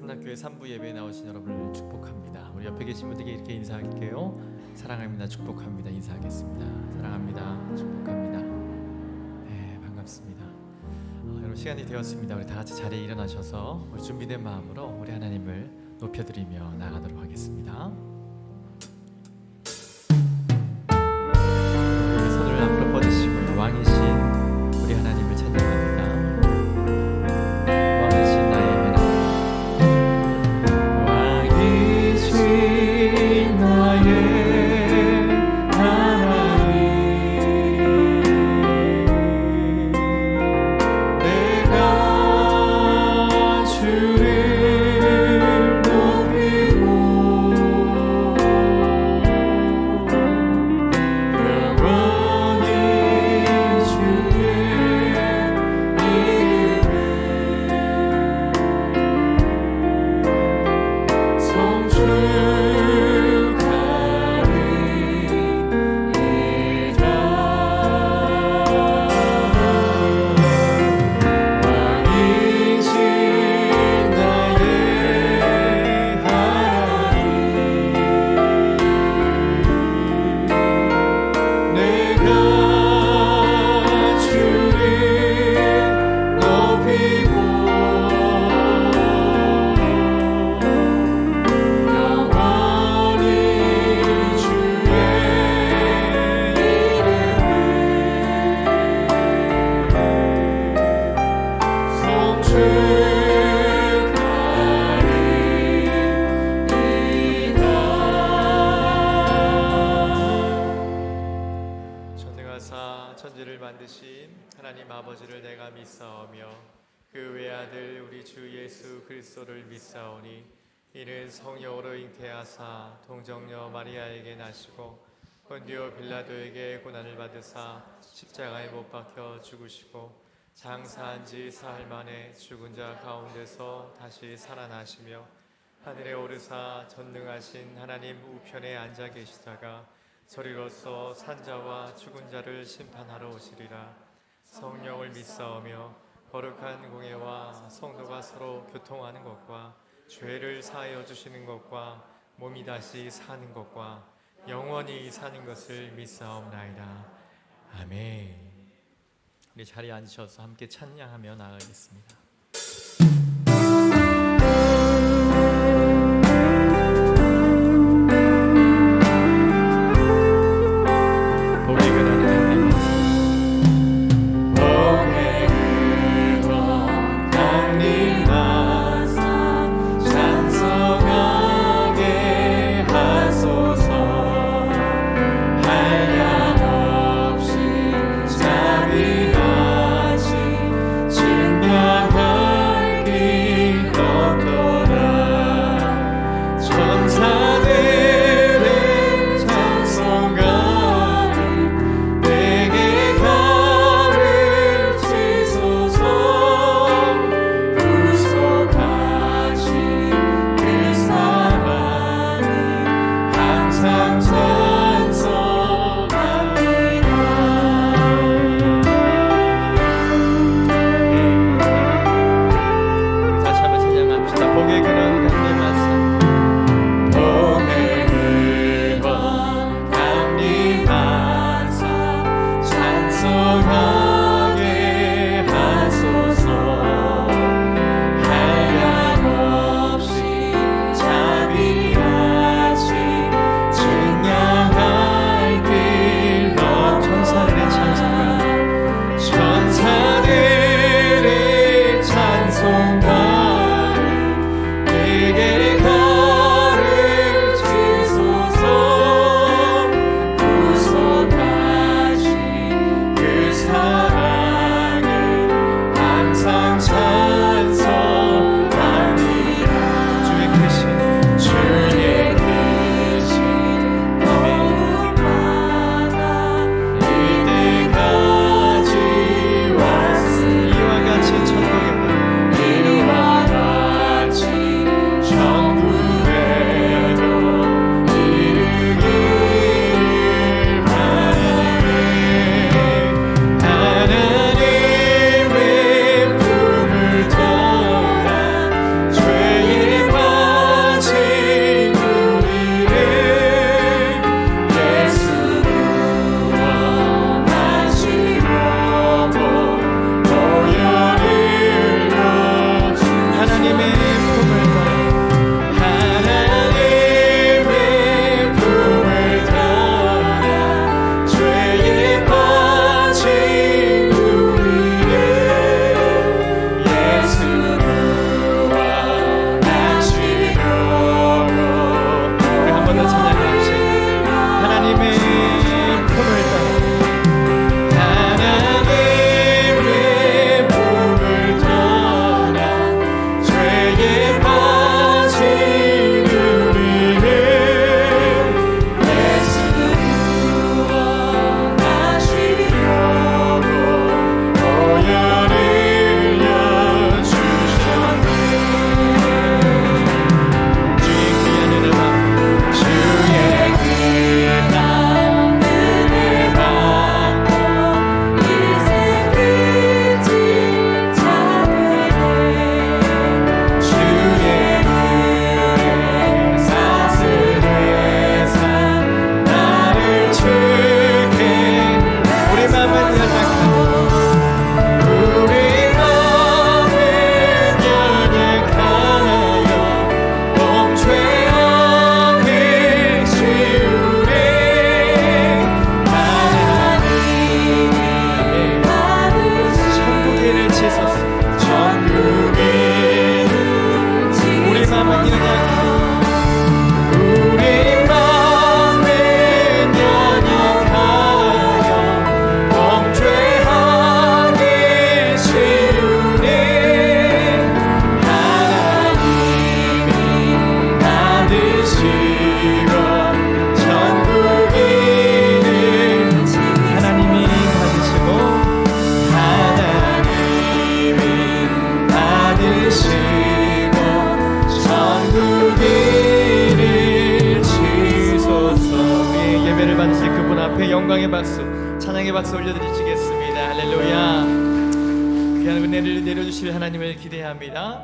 한낙교회 3부 예배에 나오신 여러분을 축복합니다. 우리 옆에 계신 분들에게 이렇게 인사할게요. 사랑합니다. 축복합니다. 인사하겠습니다. 사랑합니다. 축복합니다. 네, 반갑습니다. 여러분 시간이 되었습니다. 우리 다 같이 자리에 일어나셔서 우리 준비된 마음으로 우리 하나님을 높여드리며 나가도록 하겠습니다. 우리 손을 앞으로 뻗으시고 왕이신 우리 하나님을 찬양합니다. 왕이신 나의 하나님, 왕이신 나의 하나님, 내가 주를 높이고 영원히 주의 이름을 성축하리이다. 왕이신 나의 하나님, 내가 주를 높이고 영원히 주의 성축하리이다. 전능하사 천지를 만드신 하나님 아버지를 내가 믿사오며 그 외아들 우리 주 예수 그리스도를 믿사오니 이는 성령으로 잉태하사 동정녀 마리아에게 나시고 본디오 빌라도에게 고난을 받으사 십자가에 못 박혀 죽으시고 장사한 지 사흘 만에 죽은 자 가운데서 다시 살아나시며 하늘에 오르사 전능하신 하나님 우편에 앉아 계시다가 저리로서 산자와 죽은 자를 심판하러 오시리라. 성령을 믿사오며 거룩한 공예와 성도가 서로 교통하는 것과 죄를 사하여 주시는 것과 몸이 다시 사는 것과 영원히 사는 것을 믿사옵나이다. 아멘. 우리 자리에 앉으셔서 함께 찬양하며 나아가겠습니다. 한량없이 자비하신 증거가 받으시고 천국인을 하나님이 받으시고 하나님이 받으시고 천국인을 주소서. 우리의 예배를 받으실 그분 앞에 영광의 박수, 찬양의 박수 올려드리시겠습니다. 할렐루야. 귀한 은혜를 내려주실 하나님을 기대합니다.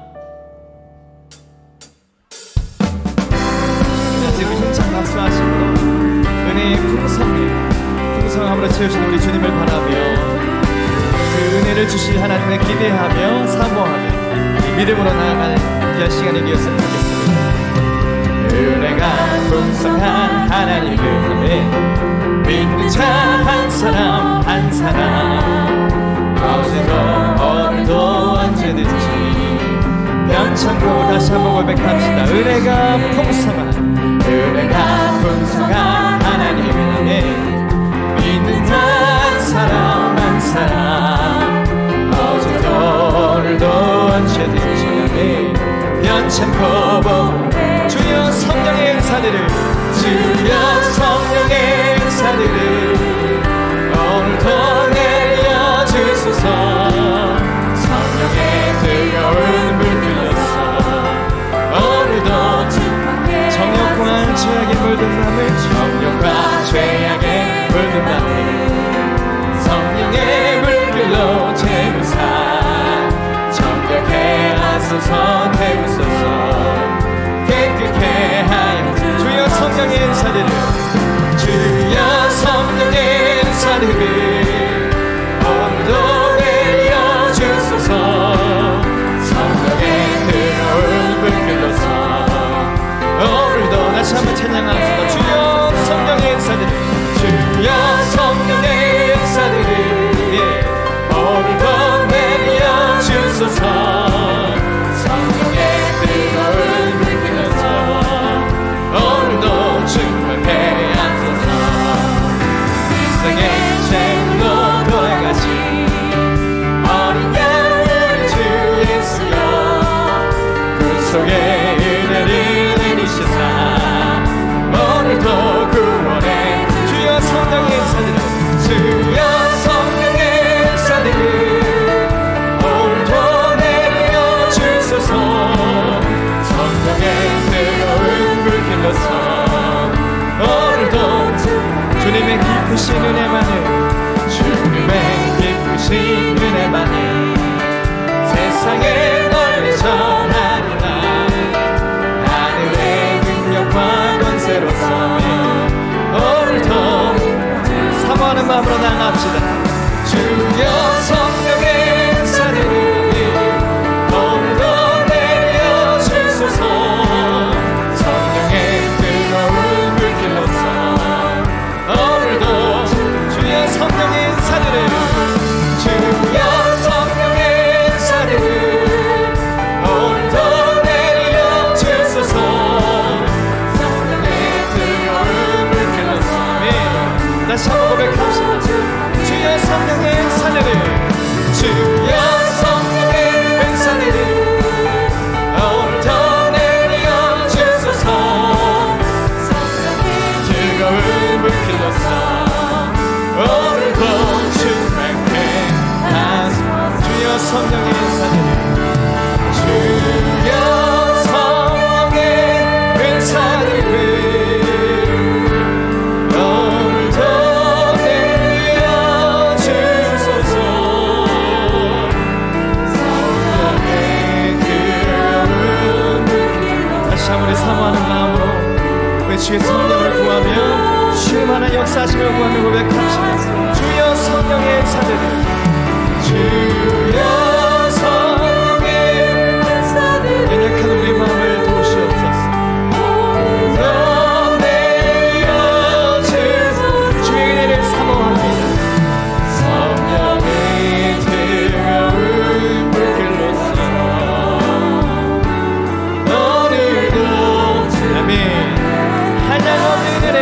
지금 힘찬 박수하심으로 은혜의 풍성함으로 채우신 우리 주님을 바라며 그 은혜를 주실 하나님을 기대하며 사모하며 믿음으로 나아갈 귀한 시간이 되었으면 좋겠습니다. 은혜가 풍성한 하나님을 앞에 믿는 자 한 사람 한 사람 어제도 오늘도 언제든지 변창고 다시 한번 고백합시다. 은혜가 풍성한 하나님의 은혜 믿는 한 사람 한 사람 어제도 오늘도 언제든지 변창고 주여 성령의 은사들을 오늘도 내려주소서. 성령의 뜨거운 불길로서 오늘도 정욕과 죄악에 물든 맘을 성령의 불길로 채우사 정결케 하소서. 태우소서 깨끗게 하여 주여 성령의 은사들을 오늘도 내려주소서. 성령의 뜨거운 불길로서 오늘도 다시 한번 찬양합시다. 주여 성령의 은사들을 오늘도 내려주소서. 성령의 뜨거운 불길로서 오늘도 충만케 하소서. 세상의 죄로 돌아가신 어린 양 우리 주 예수여 그 속에 은혜를 내리시사 오늘도 구원해 주여 성령의 은사들을 오늘도 내려주소서. 성령의 뜨거운 불길로서 오늘도 주님의 깊으신 은혜만을 세상에 널리 전하리라. 하늘의 능력과 권세로서 오늘도 사모하는 마음으로 나갑시다. 주여 성령의 은사들을 오늘도 내려주소서. 성령의 뜨거운 불길로서 오늘도 주여 성령의 은사들을 오늘도 내려주소서. 성령의 뜨거운 불길로서 다시 한번 고백합시다. 주여 성령의 은사들을 오늘도 내려주소서. 성령의 뜨거운 불길로서 오늘도 충만케 하소서. 주여 성령의 은사들을 오늘도 내려주소서. 성령의 뜨거운 다시 한번 우리 사모하는 마음으로 우리 주의 성령을 구하며 충만한 역사하심을 구하며 고백합시다. 주여 성령의 은사들을 연약한 우리 마음을 도우시옵소서. 주의 은혜를 사모합니다. 성령의 뜨거운 불길로서 오늘도 아멘. 한량없는 은혜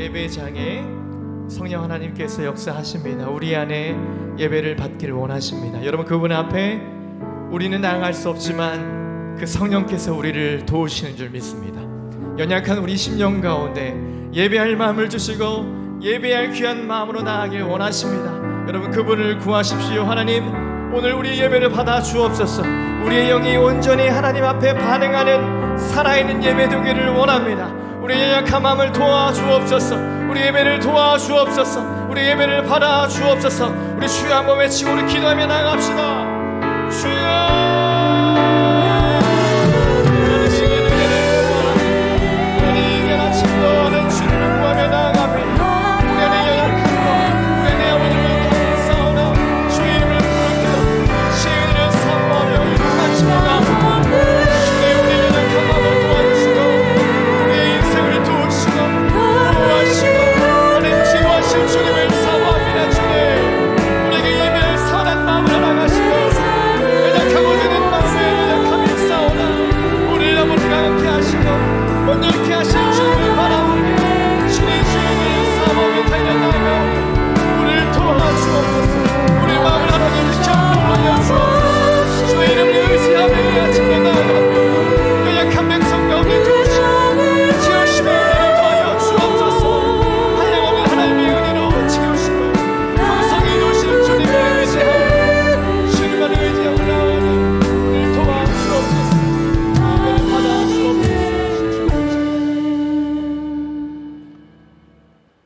예배장에 성령 하나님께서 역사하십니다. 우리 안에 예배를 받기를 원하십니다. 여러분, 그분 앞에 우리는 나아갈 수 없지만 그 성령께서 우리를 도우시는 줄 믿습니다. 연약한 우리 심령 가운데 예배할 마음을 주시고 예배할 귀한 마음으로 나아가길 원하십니다. 여러분, 그분을 구하십시오. 하나님, 오늘 우리 예배를 받아 주옵소서. 우리의 영이 온전히 하나님 앞에 반응하는 살아있는 예배 되기를 원합니다. 우리의 연약한 마음을 도와주옵소서. 우리 예배를 도와주옵소서. 우리 예배를 받아 주옵소서. 우리 주여 한번 외치고 우리 기도하며 나갑시다. 주여,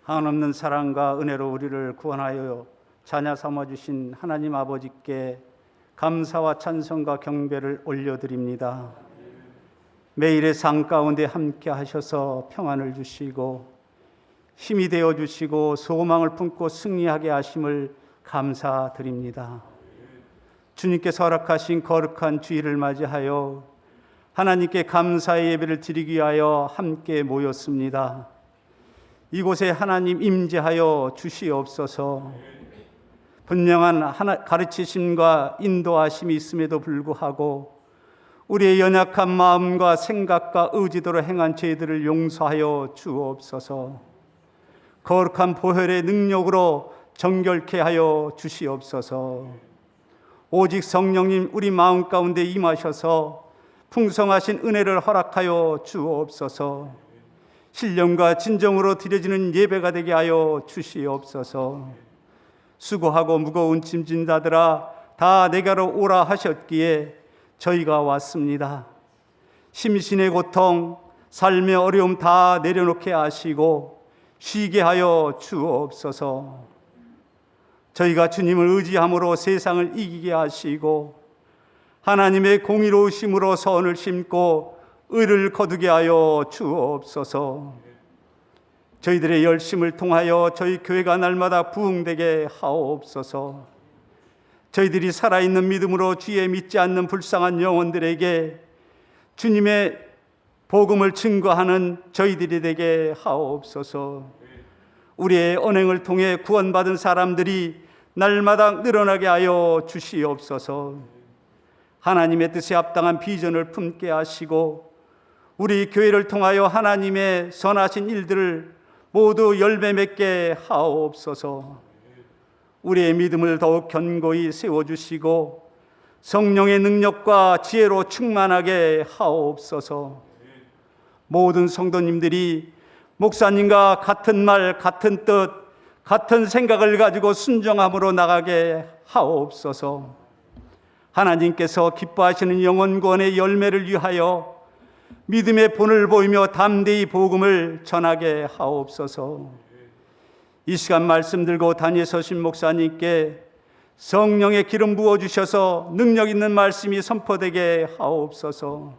한없는 사랑과 은혜로 우리를 구원하여 자녀 삼아주신 하나님 아버지께 감사와 찬송과 경배를 올려드립니다. 매일의 삶 가운데 함께 하셔서 평안을 주시고 힘이 되어 주시고 소망을 품고 승리하게 하심을 감사드립니다. 주님께서 허락하신 거룩한 주일을 맞이하여 하나님께 감사의 예배를 드리기 위하여 함께 모였습니다. 이곳에 하나님 임재하여 주시옵소서. 분명한 가르치심과 인도하심이 있음에도 불구하고 우리의 연약한 마음과 생각과 의지대로 행한 죄들을 용서하여 주옵소서. 거룩한 보혈의 능력으로 정결케 하여 주시옵소서. 오직 성령님 우리 마음 가운데 임하셔서 풍성하신 은혜를 허락하여 주옵소서. 신령과 진정으로 드려지는 예배가 되게 하여 주시옵소서. 수고하고 무거운 짐진 자들아 다 내게로 오라 하셨기에 저희가 왔습니다. 심신의 고통, 삶의 어려움 다 내려놓게 하시고 쉬게 하여 주옵소서. 저희가 주님을 의지함으로 세상을 이기게 하시고 하나님의 공의로우심으로 선을 심고 의를 거두게 하여 주옵소서. 저희들의 열심을 통하여 저희 교회가 날마다 부흥되게 하옵소서. 저희들이 살아있는 믿음으로 주의 믿지 않는 불쌍한 영혼들에게 주님의 복음을 증거하는 저희들이 되게 하옵소서. 우리의 언행을 통해 구원받은 사람들이 날마다 늘어나게 하여 주시옵소서. 하나님의 뜻에 합당한 비전을 품게 하시고 우리 교회를 통하여 하나님의 선하신 일들을 모두 열매 맺게 하옵소서. 우리의 믿음을 더욱 견고히 세워주시고 성령의 능력과 지혜로 충만하게 하옵소서. 모든 성도님들이 목사님과 같은 말, 같은 뜻, 같은 생각을 가지고 순종함으로 나가게 하옵소서. 하나님께서 기뻐하시는 영혼 구원의 열매를 위하여 믿음의 본을 보이며 담대히 복음을 전하게 하옵소서. 이 시간 말씀 들고 단위에 서신 목사님께 성령의 기름 부어주셔서 능력 있는 말씀이 선포되게 하옵소서.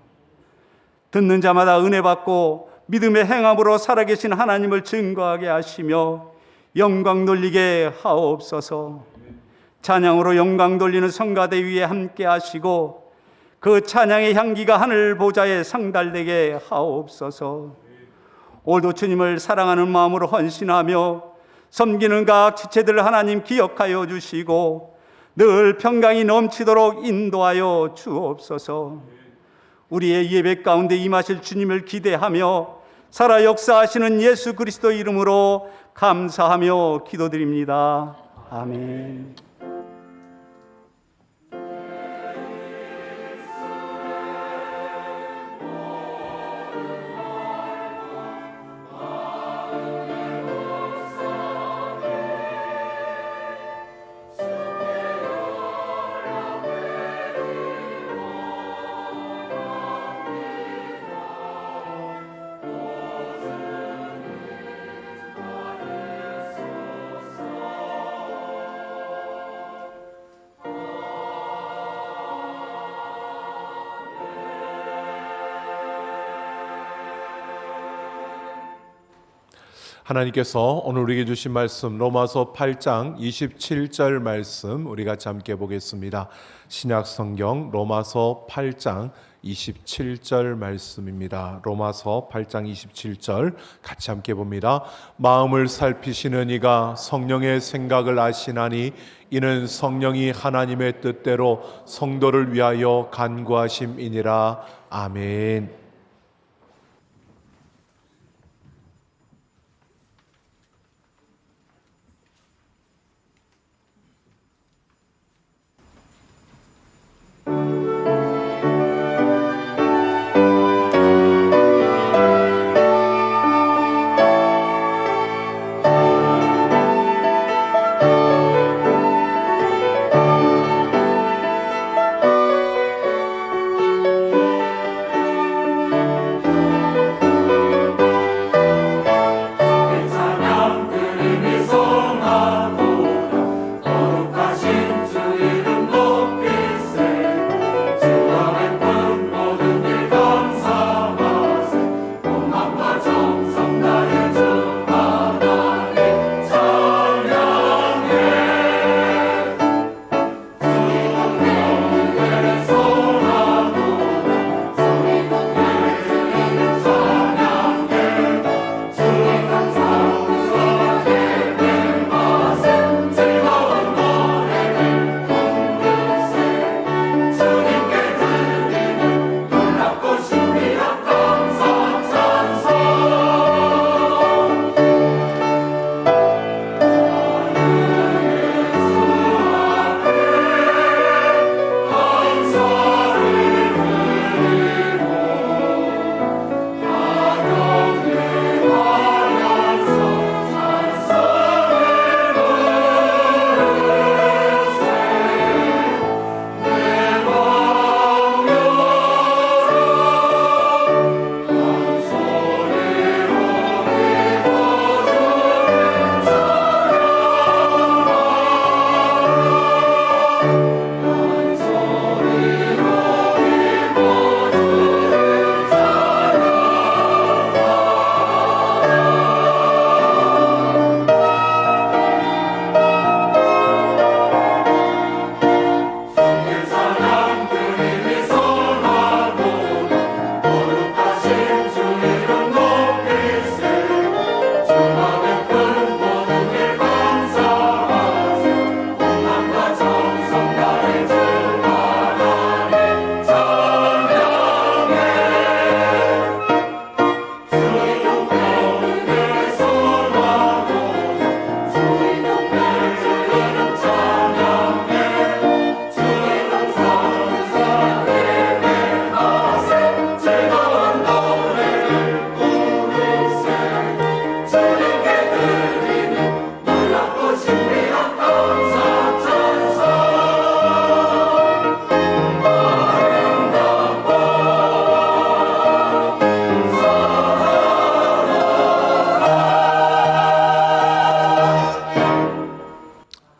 듣는 자마다 은혜 받고 믿음의 행함으로 살아계신 하나님을 증거하게 하시며 영광 돌리게 하옵소서. 찬양으로 영광 돌리는 성가대 위에 함께 하시고 그 찬양의 향기가 하늘 보좌에 상달되게 하옵소서. 오늘도 주님을 사랑하는 마음으로 헌신하며 섬기는 각 지체들 하나님 기억하여 주시고 늘 평강이 넘치도록 인도하여 주옵소서. 우리의 예배 가운데 임하실 주님을 기대하며 살아 역사하시는 예수 그리스도 이름으로 감사하며 기도드립니다. 아멘. 하나님께서 오늘 우리에게 주신 말씀 로마서 8장 27절 말씀 우리 같이 함께 보겠습니다. 신약 성경 로마서 8장 27절 말씀입니다. 로마서 8장 27절 같이 함께 봅니다. 마음을 살피시는 이가 성령의 생각을 아시나니 이는 성령이 하나님의 뜻대로 성도를 위하여 간구하심이니라. 아멘.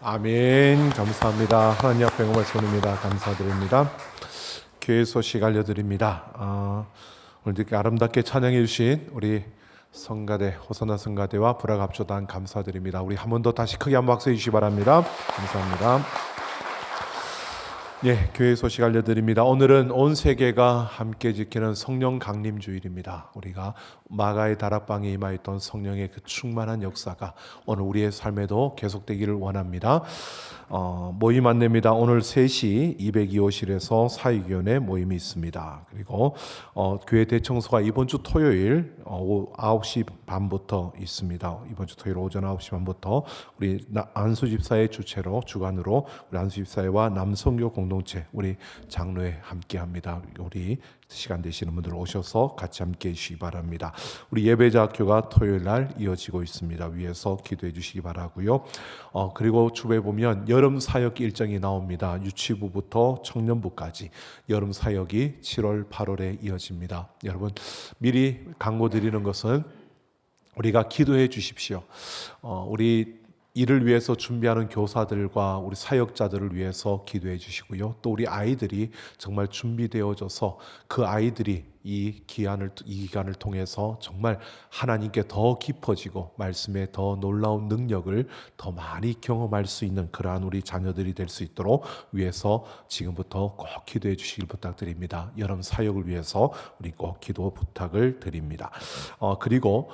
아멘. 감사합니다. 하나님 앞에 영광을 돌립니다. 감사드립니다. 교회 소식 알려드립니다. 오늘 이렇게 아름답게 찬양해 주신 우리 성가대 호선나 성가대와 불화갑조단 감사드립니다. 우리 한 번 더 다시 크게 한번 박수해 주시기 바랍니다. 감사합니다. 예, 교회 소식 알려드립니다. 오늘은 온 세계가 함께 지키는 성령 강림 주일입니다. 우리가 마가의 다락방에 임하였던 성령의 그 충만한 역사가 오늘 우리의 삶에도 계속되기를 원합니다. 모임 안내입니다. 오늘 3시 202호실에서 사익위원회 모임이 있습니다. 그리고 교회 대청소가 이번 주 토요일 오후 9시 반부터 있습니다. 이번 주 토요일 오전 9시 반부터 우리 안수집사의 주체로 주관으로 우리 안수집사회와 남성교 공동체 우리 장로회 함께합니다. 우리 시간 되시는 분들 오셔서 같이 함께 해주시기 바랍니다. 우리 예배자 학교가 토요일 날 이어지고 있습니다. 위에서 기도해 주시기 바라고요. 그리고 주변에 보면 여름 사역 일정이 나옵니다. 유치부부터 청년부까지 여름 사역이 7월 8월에 이어집니다. 여러분 미리 강구드리는 것은 우리가 기도해 주십시오. 우리 이를 위해서 준비하는 교사들과 우리 사역자들을 위해서 기도해 주시고요. 또 우리 아이들이 정말 준비되어져서 그 아이들이 이 기간을 통해서 정말 하나님께 더 깊어지고 말씀에 더 놀라운 능력을 더 많이 경험할 수 있는 그러한 우리 자녀들이 될 수 있도록 위해서 지금부터 꼭 기도해 주시길 부탁드립니다. 여름 사역을 위해서 우리 꼭 기도 부탁을 드립니다. 그리고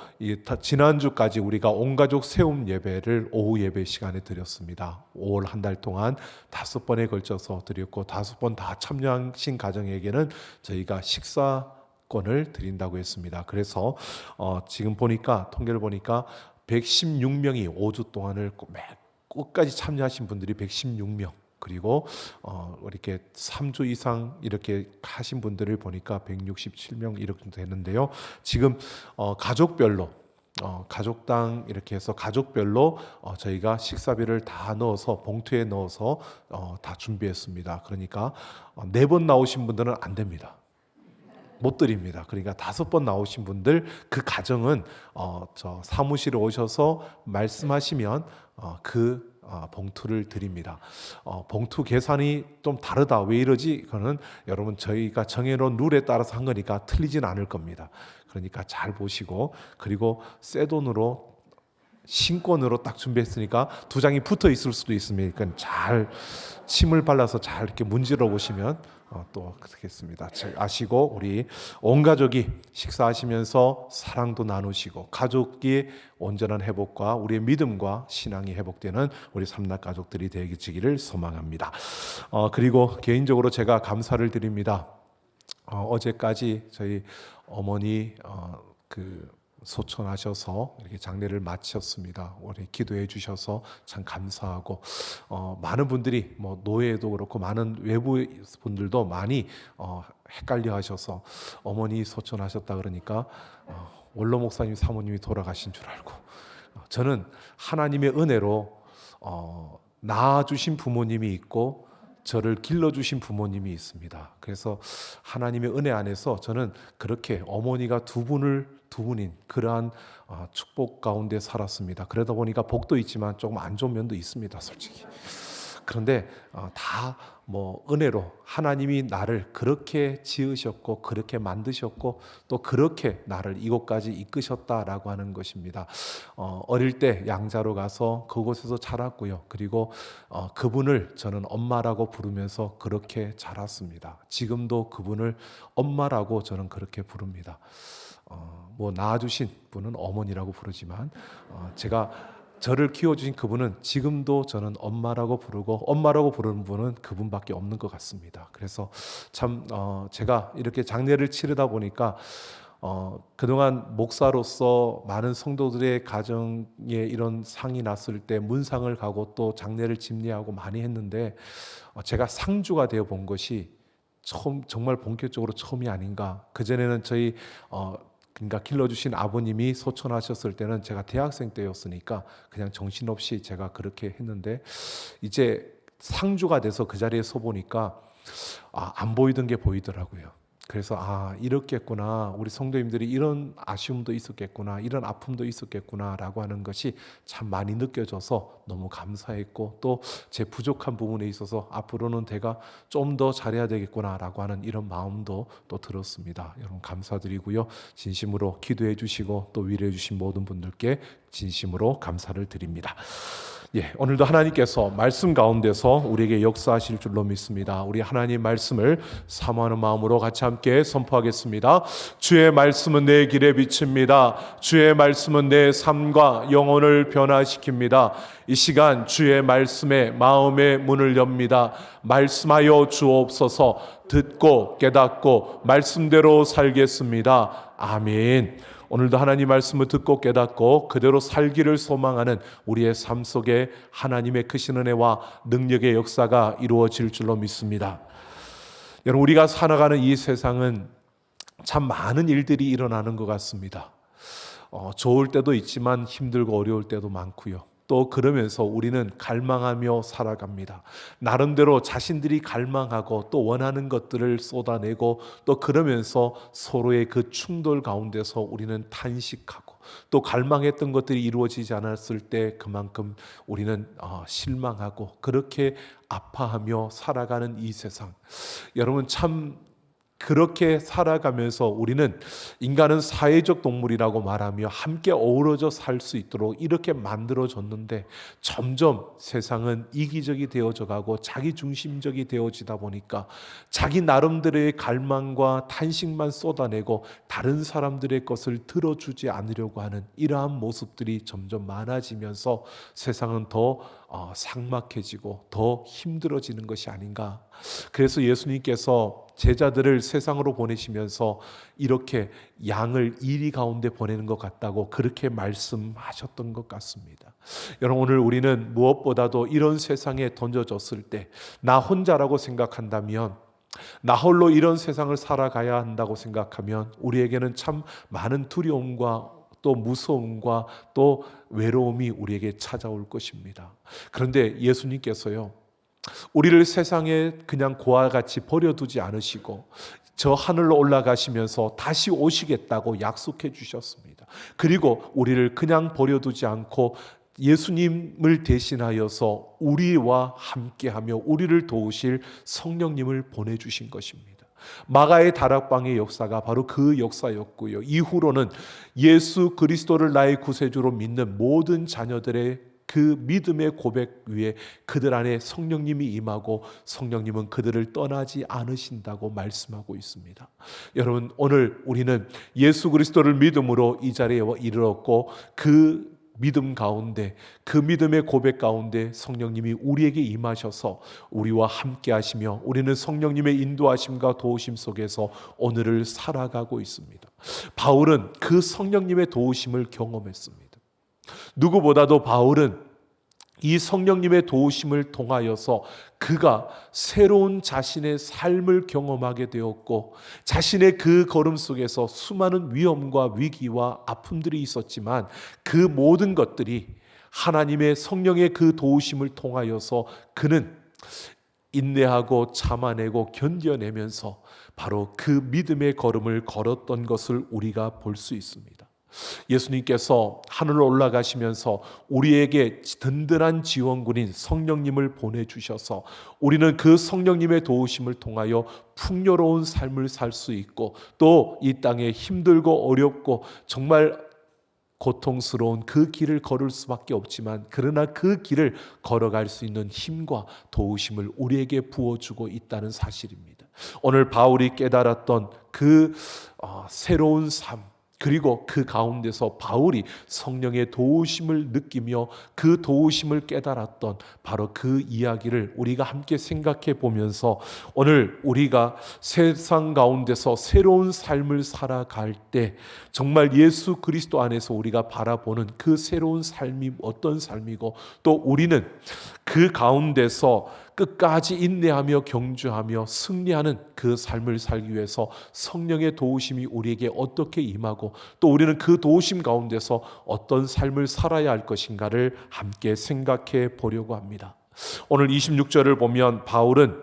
지난주까지 우리가 온가족 세움 예배를 오후 예배 시간에 드렸습니다. 5월 한 달 동안 5번에 걸쳐서 드렸고 5번 다 참여하신 가정에게는 저희가 식사권을 드린다고 했습니다. 그래서 지금 보니까 통계를 보니까 116명이 5주 동안을 끝까지 참여하신 분들이 116명. 그리고 이렇게 3주 이상 이렇게 하신 분들을 보니까 167명 이렇게 되는데요. 지금 가족별로 가족당 이렇게 해서 가족별로 저희가 식사비를 다 넣어서 봉투에 넣어서 다 준비했습니다. 그러니까 4번 나오신 분들은 안 됩니다. 못 드립니다. 그러니까 5번 나오신 분들 그 가정은 저 사무실에 오셔서 말씀하시면 그 봉투를 드립니다. 봉투 계산이 좀 다르다. 왜 이러지? 그거는 여러분 저희가 정해놓은 룰에 따라서 한 거니까 틀리진 않을 겁니다. 그러니까 잘 보시고 그리고 새 돈으로 신권으로 딱 준비했으니까 2장이 붙어 있을 수도 있습니다. 그러니까 잘 침을 발라서 잘 이렇게 문질러 보시면 또 그렇겠습니다. 아시고 우리 온 가족이 식사하시면서 사랑도 나누시고 가족의 온전한 회복과 우리의 믿음과 신앙이 회복되는 우리 삼락 가족들이 되기를 소망합니다. 그리고 개인적으로 제가 감사를 드립니다. 어제까지 저희 어머니 소천하셔서 이렇게 장례를 마쳤습니다. 우리 기도해 주셔서 참 감사하고 많은 분들이 뭐 노예도 그렇고 많은 외부 분들도 많이 헷갈려 하셔서 어머니 소천하셨다 그러니까 원로 목사님 사모님이 돌아가신 줄 알고 저는 하나님의 은혜로 낳아주신 부모님이 있고 저를 길러주신 부모님이 있습니다. 그래서 하나님의 은혜 안에서 저는 그렇게 어머니가 두 분인 그러한 축복 가운데 살았습니다. 그러다 보니까 복도 있지만 조금 안 좋은 면도 있습니다, 솔직히. 그런데 다 뭐 은혜로 하나님이 나를 그렇게 지으셨고 그렇게 만드셨고 또 그렇게 나를 이곳까지 이끄셨다라고 하는 것입니다. 어릴 때 양자로 가서 그곳에서 자랐고요. 그리고 그분을 저는 엄마라고 부르면서 그렇게 자랐습니다. 지금도 그분을 엄마라고 저는 그렇게 부릅니다. 뭐 낳아주신 분은 어머니라고 부르지만 제가 저를 키워주신 그분은 지금도 저는 엄마라고 부르고 엄마라고 부르는 분은 그분밖에 없는 것 같습니다. 그래서 참 제가 이렇게 장례를 치르다 보니까 그동안 목사로서 많은 성도들의 가정에 이런 상이 났을 때 문상을 가고 또 장례를 집례하고 많이 했는데 제가 상주가 되어 본 것이 정말 본격적으로 처음이 아닌가. 그전에는 저희 그러니까 길러주신 아버님이 소천하셨을 때는 제가 대학생 때였으니까 그냥 정신없이 제가 그렇게 했는데 이제 상주가 돼서 그 자리에 서 보니까 안 보이던 게 보이더라고요. 그래서 이렇겠구나, 우리 성도님들이 이런 아쉬움도 있었겠구나, 이런 아픔도 있었겠구나라고 하는 것이 참 많이 느껴져서 너무 감사했고 또 제 부족한 부분에 있어서 앞으로는 내가 좀 더 잘해야 되겠구나라고 하는 이런 마음도 또 들었습니다. 여러분 감사드리고요. 진심으로 기도해 주시고 또 위로해 주신 모든 분들께 진심으로 감사를 드립니다. 오늘도 하나님께서 말씀 가운데서 우리에게 역사하실 줄로 믿습니다. 우리 하나님 말씀을 사모하는 마음으로 같이 함께 선포하겠습니다. 주의 말씀은 내 길에 비칩니다. 주의 말씀은 내 삶과 영혼을 변화시킵니다. 이 시간 주의 말씀에 마음의 문을 엽니다. 말씀하여 주옵소서. 듣고 깨닫고 말씀대로 살겠습니다. 아멘. 오늘도 하나님 말씀을 듣고 깨닫고 그대로 살기를 소망하는 우리의 삶 속에 하나님의 크신 은혜와 능력의 역사가 이루어질 줄로 믿습니다. 여러분, 우리가 살아가는 이 세상은 참 많은 일들이 일어나는 것 같습니다. 좋을 때도 있지만 힘들고 어려울 때도 많고요. 또 그러면서 우리는 갈망하며 살아갑니다. 나름대로 자신들이 갈망하고 또 원하는 것들을 쏟아내고 또 그러면서 서로의 그 충돌 가운데서 우리는 탄식하고 또 갈망했던 것들이 이루어지지 않았을 때 그만큼 우리는 실망하고 그렇게 아파하며 살아가는 이 세상. 여러분, 참 그렇게 살아가면서 우리는 인간은 사회적 동물이라고 말하며 함께 어우러져 살 수 있도록 이렇게 만들어졌는데 점점 세상은 이기적이 되어져 가고 자기중심적이 되어지다 보니까 자기 나름대로의 갈망과 탄식만 쏟아내고 다른 사람들의 것을 들어주지 않으려고 하는 이러한 모습들이 점점 많아지면서 세상은 더 삭막해지고 더 힘들어지는 것이 아닌가. 그래서 예수님께서 제자들을 세상으로 보내시면서 이렇게 양을 이리 가운데 보내는 것 같다고 그렇게 말씀하셨던 것 같습니다. 여러분, 오늘 우리는 무엇보다도 이런 세상에 던져졌을 때 나 혼자라고 생각한다면, 나 홀로 이런 세상을 살아가야 한다고 생각하면 우리에게는 참 많은 두려움과 또 무서움과 또 외로움이 우리에게 찾아올 것입니다. 그런데 예수님께서요, 우리를 세상에 그냥 고와 같이 버려두지 않으시고 저 하늘로 올라가시면서 다시 오시겠다고 약속해 주셨습니다. 그리고 우리를 그냥 버려두지 않고 예수님을 대신하여서 우리와 함께하며 우리를 도우실 성령님을 보내주신 것입니다. 마가의 다락방의 역사가 바로 그 역사였고요. 이후로는 예수 그리스도를 나의 구세주로 믿는 모든 자녀들의 그 믿음의 고백 위에 그들 안에 성령님이 임하고 성령님은 그들을 떠나지 않으신다고 말씀하고 있습니다. 여러분, 오늘 우리는 예수 그리스도를 믿음으로 이 자리에 이르렀고 그 믿음 가운데, 그 믿음의 고백 가운데 성령님이 우리에게 임하셔서 우리와 함께 하시며 우리는 성령님의 인도하심과 도우심 속에서 오늘을 살아가고 있습니다. 바울은 그 성령님의 도우심을 경험했습니다. 누구보다도 바울은 이 성령님의 도우심을 통하여서 그가 새로운 자신의 삶을 경험하게 되었고 자신의 그 걸음 속에서 수많은 위험과 위기와 아픔들이 있었지만 그 모든 것들이 하나님의 성령의 그 도우심을 통하여서 그는 인내하고 참아내고 견뎌내면서 바로 그 믿음의 걸음을 걸었던 것을 우리가 볼 수 있습니다. 예수님께서 하늘로 올라가시면서 우리에게 든든한 지원군인 성령님을 보내주셔서 우리는 그 성령님의 도우심을 통하여 풍요로운 삶을 살 수 있고 또 이 땅에 힘들고 어렵고 정말 고통스러운 그 길을 걸을 수밖에 없지만 그러나 그 길을 걸어갈 수 있는 힘과 도우심을 우리에게 부어주고 있다는 사실입니다. 오늘 바울이 깨달았던 그 새로운 삶, 그리고 그 가운데서 바울이 성령의 도우심을 느끼며 그 도우심을 깨달았던 바로 그 이야기를 우리가 함께 생각해 보면서 오늘 우리가 세상 가운데서 새로운 삶을 살아갈 때 정말 예수 그리스도 안에서 우리가 바라보는 그 새로운 삶이 어떤 삶이고 또 우리는 그 가운데서 끝까지 인내하며 경주하며 승리하는 그 삶을 살기 위해서 성령의 도우심이 우리에게 어떻게 임하고 또 우리는 그 도우심 가운데서 어떤 삶을 살아야 할 것인가를 함께 생각해 보려고 합니다. 오늘 26절을 보면 바울은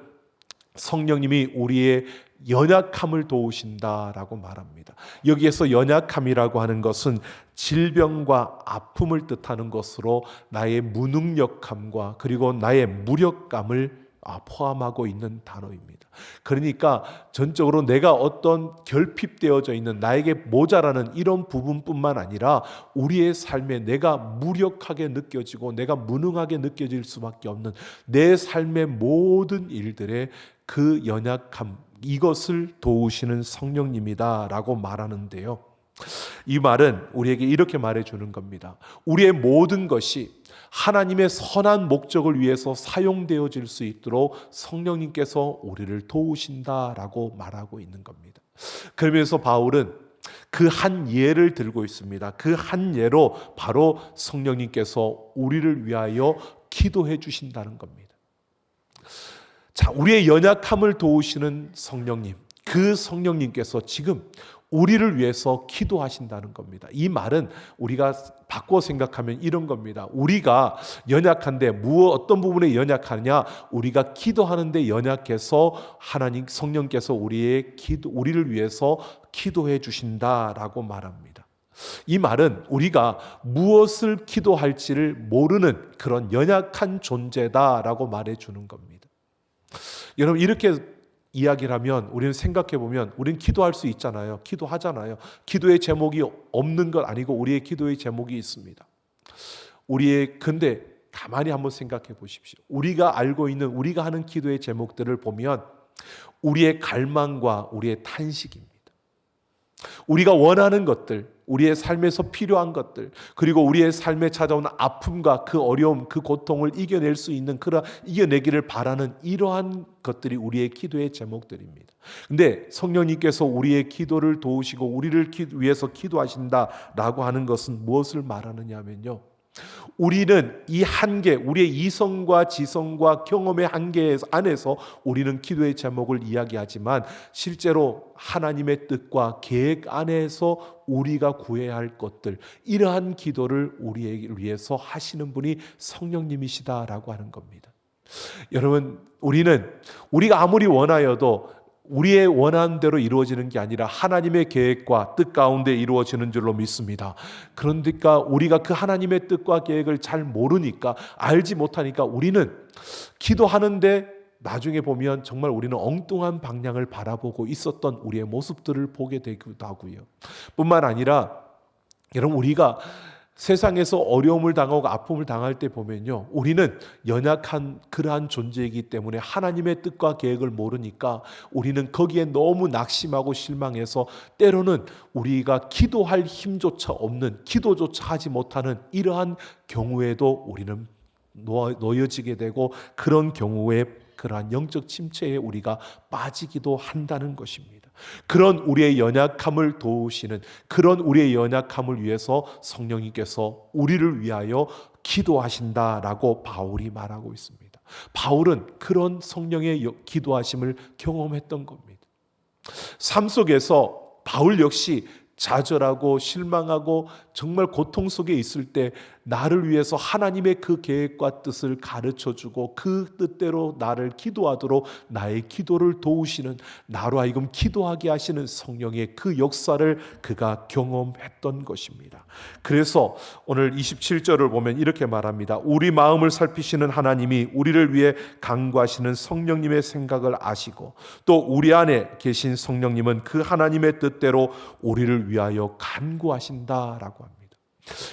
성령님이 우리의 연약함을 도우신다라고 말합니다. 여기에서 연약함이라고 하는 것은 질병과 아픔을 뜻하는 것으로 나의 무능력함과 그리고 나의 무력감을 포함하고 있는 단어입니다. 그러니까 전적으로 내가 어떤 결핍되어져 있는 나에게 모자라는 이런 부분뿐만 아니라 우리의 삶에 내가 무력하게 느껴지고 내가 무능하게 느껴질 수밖에 없는 내 삶의 모든 일들에 그 연약함, 이것을 도우시는 성령님이다라고 말하는데요. 이 말은 우리에게 이렇게 말해주는 겁니다. 우리의 모든 것이 하나님의 선한 목적을 위해서 사용되어질 수 있도록 성령님께서 우리를 도우신다라고 말하고 있는 겁니다. 그러면서 바울은 그 한 예를 들고 있습니다. 그 한 예로 바로 성령님께서 우리를 위하여 기도해 주신다는 겁니다. 자, 우리의 연약함을 도우시는 성령님, 그 성령님께서 지금 우리를 위해서 기도하신다는 겁니다. 이 말은 우리가 바꿔 생각하면 이런 겁니다. 우리가 연약한데 어떤 부분에 연약하냐? 우리가 기도하는데 연약해서 하나님 성령께서 우리를 위해서 기도해 주신다라고 말합니다. 이 말은 우리가 무엇을 기도할지를 모르는 그런 연약한 존재다라고 말해주는 겁니다. 여러분, 이렇게 이야기를 하면 우리는 생각해 보면 우리는 기도할 수 있잖아요. 기도하잖아요. 기도의 제목이 없는 것 아니고 우리의 기도의 제목이 있습니다. 근데 가만히 한번 생각해 보십시오. 우리가 알고 있는 우리가 하는 기도의 제목들을 보면 우리의 갈망과 우리의 탄식입니다. 우리가 원하는 것들, 우리의 삶에서 필요한 것들, 그리고 우리의 삶에 찾아오는 아픔과 그 어려움, 그 고통을 이겨낼 수 있는 이겨내기를 바라는 이러한 것들이 우리의 기도의 제목들입니다. 근데 성령님께서 우리의 기도를 도우시고 우리를 위해서 기도하신다라고 하는 것은 무엇을 말하느냐 하면요, 우리는 이 한계, 우리의 이성과 지성과 경험의 한계 안에서 우리는 기도의 제목을 이야기하지만 실제로 하나님의 뜻과 계획 안에서 우리가 구해야 할 것들, 이러한 기도를 우리에게 위해서 하시는 분이 성령님이시다라고 하는 겁니다. 여러분, 우리가 아무리 원하여도 우리의 원하는 대로 이루어지는 게 아니라 하나님의 계획과 뜻 가운데 이루어지는 줄로 믿습니다. 그러니까 우리가 그 하나님의 뜻과 계획을 잘 모르니까, 알지 못하니까 우리는 기도하는데 나중에 보면 정말 우리는 엉뚱한 방향을 바라보고 있었던 우리의 모습들을 보게 되기도 하고요. 뿐만 아니라 여러분, 우리가 세상에서 어려움을 당하고 아픔을 당할 때 보면요, 우리는 연약한 그러한 존재이기 때문에 하나님의 뜻과 계획을 모르니까 우리는 거기에 너무 낙심하고 실망해서 때로는 우리가 기도할 힘조차 없는, 기도조차 하지 못하는 이러한 경우에도 우리는 놓여지게 되고, 그런 경우에 그러한 영적 침체에 우리가 빠지기도 한다는 것입니다. 그런 우리의 연약함을 도우시는, 그런 우리의 연약함을 위해서 성령님께서 우리를 위하여 기도하신다라고 바울이 말하고 있습니다. 바울은 그런 성령의 기도하심을 경험했던 겁니다. 삶 속에서 바울 역시 좌절하고 실망하고 정말 고통 속에 있을 때 나를 위해서 하나님의 그 계획과 뜻을 가르쳐주고 그 뜻대로 나를 기도하도록 나의 기도를 도우시는, 나로 하여금 기도하게 하시는 성령의 그 역사를 그가 경험했던 것입니다. 그래서 오늘 27절을 보면 이렇게 말합니다. 우리 마음을 살피시는 하나님이 우리를 위해 간구하시는 성령님의 생각을 아시고 또 우리 안에 계신 성령님은 그 하나님의 뜻대로 우리를 위하여 간구하신다라고 합니다.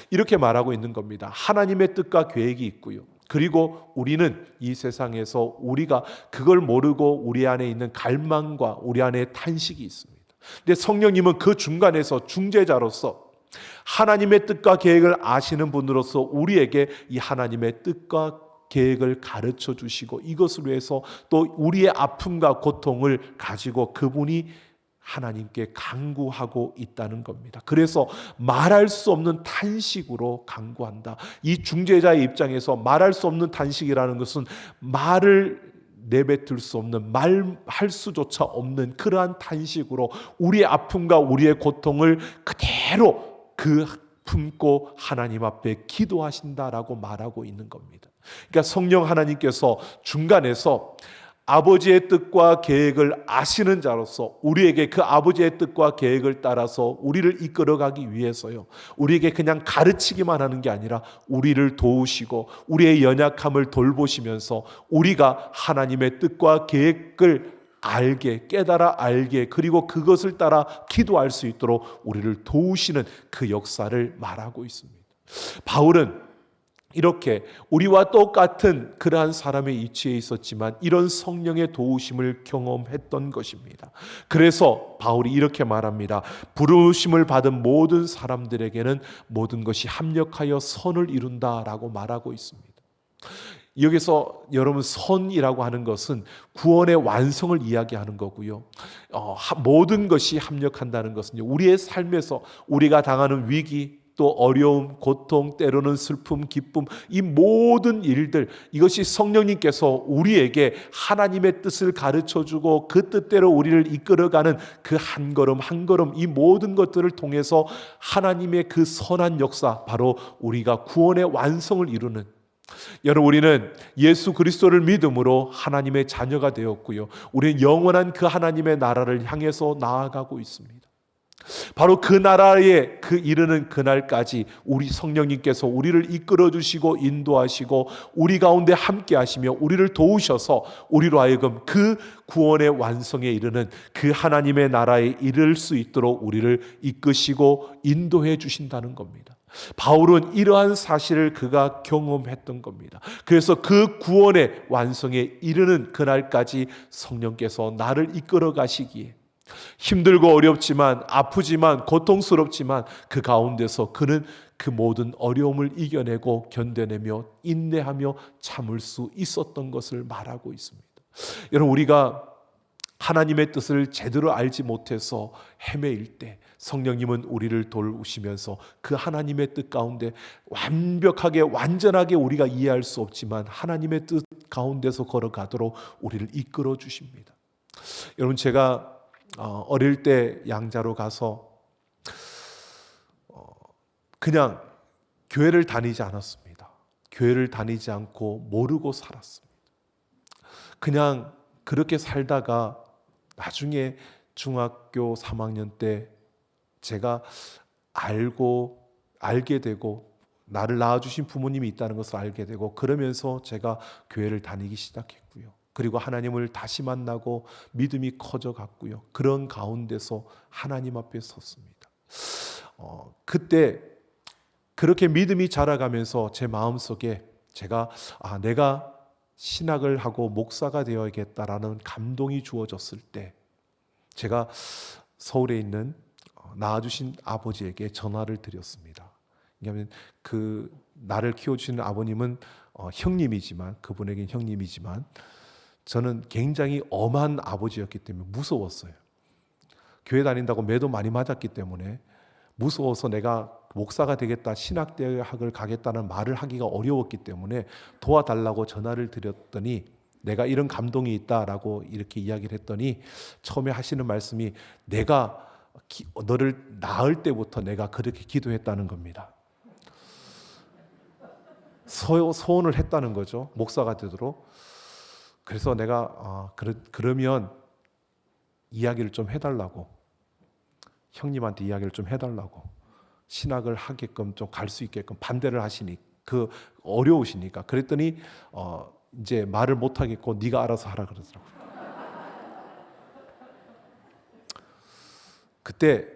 이렇게 말하고 있는 겁니다. 하나님의 뜻과 계획이 있고요. 그리고 우리는 이 세상에서 우리가 그걸 모르고 우리 안에 있는 갈망과 우리 안에 탄식이 있습니다. 근데 성령님은 그 중간에서 중재자로서 하나님의 뜻과 계획을 아시는 분으로서 우리에게 이 하나님의 뜻과 계획을 가르쳐 주시고 이것을 위해서 또 우리의 아픔과 고통을 가지고 그분이 하나님께 간구하고 있다는 겁니다. 그래서 말할 수 없는 탄식으로 간구한다. 이 중재자의 입장에서 말할 수 없는 탄식이라는 것은 말을 내뱉을 수 없는, 말할 수조차 없는 그러한 탄식으로 우리의 아픔과 우리의 고통을 그대로 품고 하나님 앞에 기도하신다라고 말하고 있는 겁니다. 그러니까 성령 하나님께서 중간에서 아버지의 뜻과 계획을 아시는 자로서 우리에게 그 아버지의 뜻과 계획을 따라서 우리를 이끌어가기 위해서요, 우리에게 그냥 가르치기만 하는 게 아니라 우리를 도우시고 우리의 연약함을 돌보시면서 우리가 하나님의 뜻과 계획을 알게, 깨달아 알게, 그리고 그것을 따라 기도할 수 있도록 우리를 도우시는 그 역사를 말하고 있습니다. 바울은 이렇게 우리와 똑같은 그러한 사람의 위치에 있었지만 이런 성령의 도우심을 경험했던 것입니다. 그래서 바울이 이렇게 말합니다. 부르심을 받은 모든 사람들에게는 모든 것이 합력하여 선을 이룬다라고 말하고 있습니다. 여기서 여러분, 선이라고 하는 것은 구원의 완성을 이야기하는 거고요. 모든 것이 합력한다는 것은 우리의 삶에서 우리가 당하는 위기, 또 어려움, 고통, 때로는 슬픔, 기쁨, 이 모든 일들, 이것이 성령님께서 우리에게 하나님의 뜻을 가르쳐주고 그 뜻대로 우리를 이끌어가는 그 한 걸음 한 걸음, 이 모든 것들을 통해서 하나님의 그 선한 역사, 바로 우리가 구원의 완성을 이루는, 여러분, 우리는 예수 그리스도를 믿음으로 하나님의 자녀가 되었고요, 우리는 영원한 그 하나님의 나라를 향해서 나아가고 있습니다. 바로 그 나라에 그 이르는 그날까지 우리 성령님께서 우리를 이끌어 주시고 인도하시고 우리 가운데 함께 하시며 우리를 도우셔서 우리로 하여금 그 구원의 완성에 이르는 그 하나님의 나라에 이를 수 있도록 우리를 이끄시고 인도해 주신다는 겁니다. 바울은 이러한 사실을 그가 경험했던 겁니다. 그래서 그 구원의 완성에 이르는 그날까지 성령께서 나를 이끌어 가시기에 힘들고 어렵지만, 아프지만, 고통스럽지만 그 가운데서 그는 그 모든 어려움을 이겨내고 견뎌내며 인내하며 참을 수 있었던 것을 말하고 있습니다. 여러분, 우리가 하나님의 뜻을 제대로 알지 못해서 헤매일 때 성령님은 우리를 도우시면서 그 하나님의 뜻 가운데 완벽하게, 완전하게 우리가 이해할 수 없지만 하나님의 뜻 가운데서 걸어가도록 우리를 이끌어 주십니다. 여러분, 제가 어릴 때 양자로 가서 그냥 교회를 다니지 않았습니다. 교회를 다니지 않고 모르고 살았습니다. 그냥 그렇게 살다가 나중에 중학교 3학년 때 제가 알게 되고, 나를 낳아주신 부모님이 있다는 것을 알게 되고, 그러면서 제가 교회를 다니기 시작했고요. 그리고 하나님을 다시 만나고 믿음이 커져갔고요. 그런 가운데서 하나님 앞에 섰습니다. 그때 그렇게 믿음이 자라가면서 제 마음속에 제가 내가 신학을 하고 목사가 되어야겠다라는 감동이 주어졌을 때 제가 서울에 있는 낳아주신 아버지에게 전화를 드렸습니다. 왜냐하면 그 나를 키워주시는 아버님은 형님이지만, 그분에겐 형님이지만 저는 굉장히 엄한 아버지였기 때문에 무서웠어요. 교회 다닌다고 매도 많이 맞았기 때문에 무서워서 내가 목사가 되겠다, 신학대학을 가겠다는 말을 하기가 어려웠기 때문에 도와달라고 전화를 드렸더니, 내가 이런 감동이 있다라고 이렇게 이야기를 했더니 처음에 하시는 말씀이 내가 너를 낳을 때부터 내가 그렇게 기도했다는 겁니다. 소원을 했다는 거죠. 목사가 되도록. 그래서 내가 그러면 이야기를 좀 해달라고, 형님한테 이야기를 좀 해달라고, 신학을 하게끔 좀 갈 수 있게끔 반대를 하시니 어려우시니까. 그랬더니 이제 말을 못 하겠고 네가 알아서 하라 그러더라고요. 그때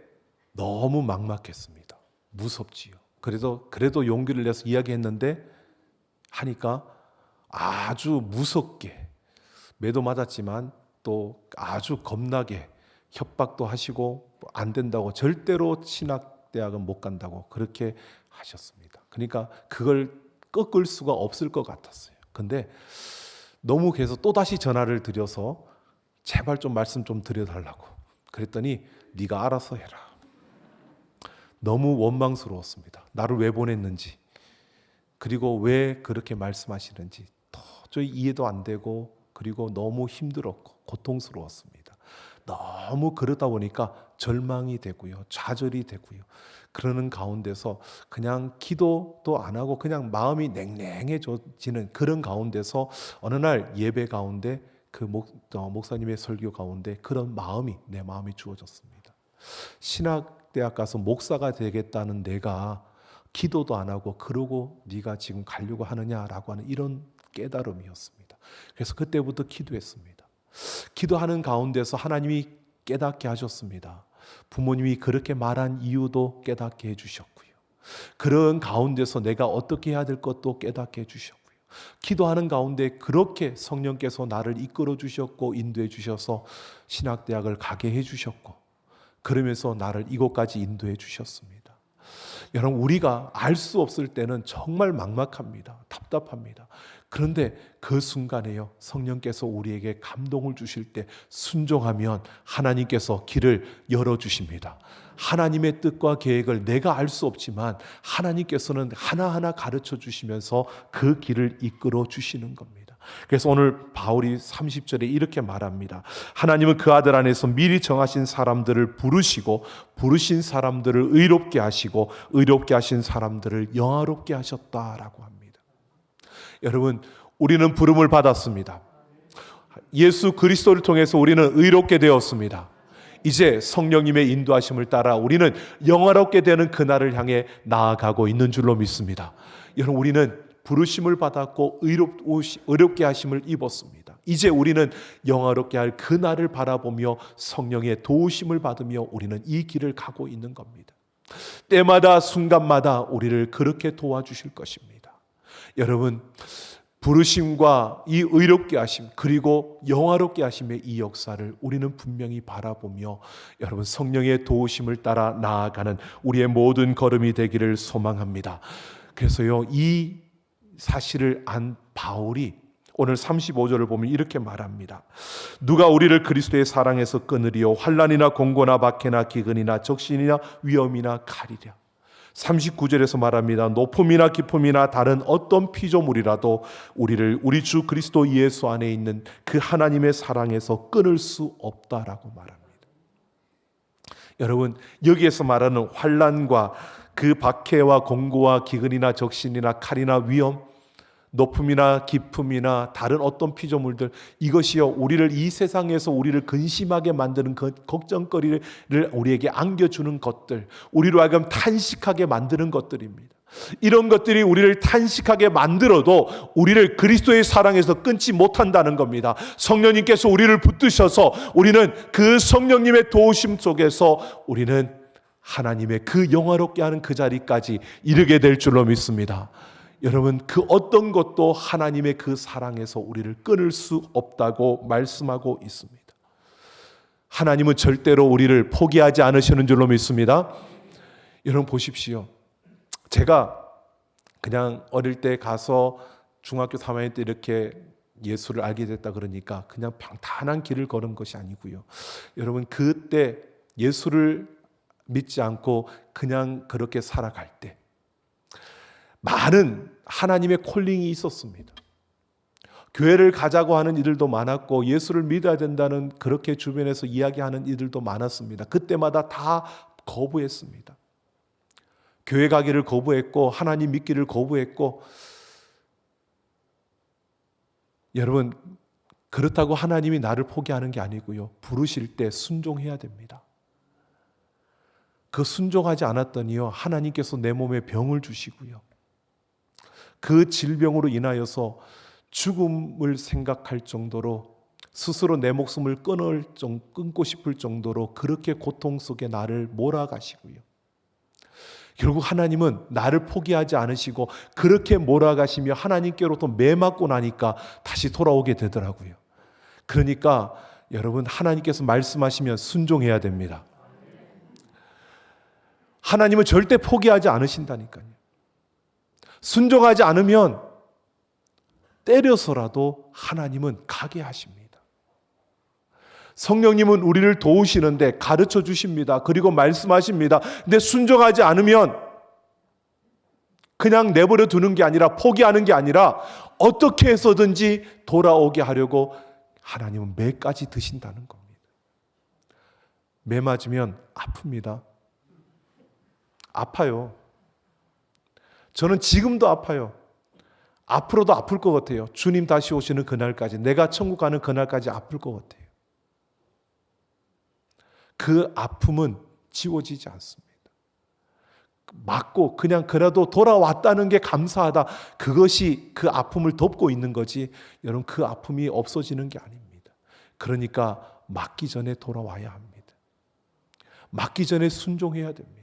너무 막막했습니다. 무섭지요. 그래도 용기를 내서 이야기했는데 하니까 아주 무섭게, 매도 맞았지만 또 아주 겁나게 협박도 하시고 안 된다고, 절대로 신학대학은 못 간다고 그렇게 하셨습니다. 그러니까 그걸 꺾을 수가 없을 것 같았어요. 근데 너무 계속 또다시 전화를 드려서 제발 좀 말씀 좀 드려달라고 그랬더니 네가 알아서 해라. 너무 원망스러웠습니다. 나를 왜 보냈는지, 그리고 왜 그렇게 말씀하시는지 도저히 이해도 안 되고, 그리고 너무 힘들었고 고통스러웠습니다. 너무 그러다 보니까 절망이 되고요, 좌절이 되고요. 그러는 가운데서 그냥 기도도 안 하고 그냥 마음이 냉랭해지는 그런 가운데서 어느 날 예배 가운데 그 목사님의 설교 가운데 그런 마음이 내 마음이 주어졌습니다. 신학대학 가서 목사가 되겠다는 내가 기도도 안 하고 그러고 네가 지금 가려고 하느냐라고 하는 이런 깨달음이었습니다. 그래서 그때부터 기도했습니다. 기도하는 가운데서 하나님이 깨닫게 하셨습니다. 부모님이 그렇게 말한 이유도 깨닫게 해주셨고요. 그런 가운데서 내가 어떻게 해야 될 것도 깨닫게 해주셨고요. 기도하는 가운데 그렇게 성령께서 나를 이끌어 주셨고 인도해 주셔서 신학대학을 가게 해주셨고 그러면서 나를 이곳까지 인도해 주셨습니다. 여러분, 우리가 알 수 없을 때는 정말 막막합니다. 답답합니다. 그런데 그 순간에요, 성령께서 우리에게 감동을 주실 때 순종하면 하나님께서 길을 열어주십니다. 하나님의 뜻과 계획을 내가 알 수 없지만 하나님께서는 하나하나 가르쳐 주시면서 그 길을 이끌어 주시는 겁니다. 그래서 오늘 바울이 30절에 이렇게 말합니다. 하나님은 그 아들 안에서 미리 정하신 사람들을 부르시고 부르신 사람들을 의롭게 하시고 의롭게 하신 사람들을 영화롭게 하셨다라고 합니다. 여러분, 우리는 부름을 받았습니다. 예수 그리스도를 통해서 우리는 의롭게 되었습니다. 이제 성령님의 인도하심을 따라 우리는 영화롭게 되는 그날을 향해 나아가고 있는 줄로 믿습니다. 여러분, 우리는 부르심을 받았고 의롭게 하심을 입었습니다. 이제 우리는 영화롭게 할 그날을 바라보며 성령의 도우심을 받으며 우리는 이 길을 가고 있는 겁니다. 때마다 순간마다 우리를 그렇게 도와주실 것입니다. 여러분, 부르심과 이 의롭게 하심 그리고 영화롭게 하심의 이 역사를 우리는 분명히 바라보며 여러분 성령의 도우심을 따라 나아가는 우리의 모든 걸음이 되기를 소망합니다. 그래서요, 이 사실을 안 바울이 오늘 35절을 보면 이렇게 말합니다. 누가 우리를 그리스도의 사랑에서 끊으리요 환난이나 공고나 박해나 기근이나 적신이나 위험이나 칼이랴. 39절에서 말합니다. 높음이나 깊음이나 다른 어떤 피조물이라도 우리를 우리 주 그리스도 예수 안에 있는 그 하나님의 사랑에서 끊을 수 없다라고 말합니다. 여러분, 여기에서 말하는 환난과 그 박해와 공고와 기근이나 적신이나 칼이나 위험, 높음이나 깊음이나 다른 어떤 피조물들, 이것이요 우리를 이 세상에서 우리를 근심하게 만드는 그 걱정거리를 우리에게 안겨주는 것들, 우리로 하여금 탄식하게 만드는 것들입니다. 이런 것들이 우리를 탄식하게 만들어도 우리를 그리스도의 사랑에서 끊지 못한다는 겁니다. 성령님께서 우리를 붙드셔서 우리는 그 성령님의 도우심 속에서 우리는 하나님의 그 영화롭게 하는 그 자리까지 이르게 될 줄로 믿습니다. 여러분, 그 어떤 것도 하나님의 그 사랑에서 우리를 끊을 수 없다고 말씀하고 있습니다. 하나님은 절대로 우리를 포기하지 않으시는 줄로 믿습니다. 여러분 보십시오. 제가 그냥 어릴 때 가서 중학교 3학년 때 이렇게 예수를 알게 됐다 그러니까 그냥 평탄한 길을 걸은 것이 아니고요. 여러분, 그때 예수를 믿지 않고 그냥 그렇게 살아갈 때 많은 하나님의 콜링이 있었습니다. 교회를 가자고 하는 이들도 많았고 예수를 믿어야 된다는 그렇게 주변에서 이야기하는 이들도 많았습니다. 그때마다 다 거부했습니다. 교회 가기를 거부했고 하나님 믿기를 거부했고, 여러분 그렇다고 하나님이 나를 포기하는 게 아니고요. 부르실 때 순종해야 됩니다. 그 순종하지 않았더니요 하나님께서 내 몸에 병을 주시고요. 그 질병으로 인하여서 죽음을 생각할 정도로 스스로 내 목숨을 끊고 싶을 정도로 그렇게 고통 속에 나를 몰아가시고요. 결국 하나님은 나를 포기하지 않으시고 그렇게 몰아가시며 하나님께로부터 매맞고 나니까 다시 돌아오게 되더라고요. 그러니까 여러분, 하나님께서 말씀하시면 순종해야 됩니다. 하나님은 절대 포기하지 않으신다니까요. 순종하지 않으면 때려서라도 하나님은 가게 하십니다. 성령님은 우리를 도우시는데 가르쳐 주십니다. 그리고 말씀하십니다. 근데 순종하지 않으면 그냥 내버려 두는 게 아니라 포기하는 게 아니라 어떻게 해서든지 돌아오게 하려고 하나님은 매까지 드신다는 겁니다. 매 맞으면 아픕니다. 아파요. 저는 지금도 아파요. 앞으로도 아플 것 같아요. 주님 다시 오시는 그날까지, 내가 천국 가는 그날까지 아플 것 같아요. 그 아픔은 지워지지 않습니다. 맞고 그냥 그래도 돌아왔다는 게 감사하다. 그것이 그 아픔을 덮고 있는 거지, 여러분 그 아픔이 없어지는 게 아닙니다. 그러니까 맞기 전에 돌아와야 합니다. 맞기 전에 순종해야 됩니다.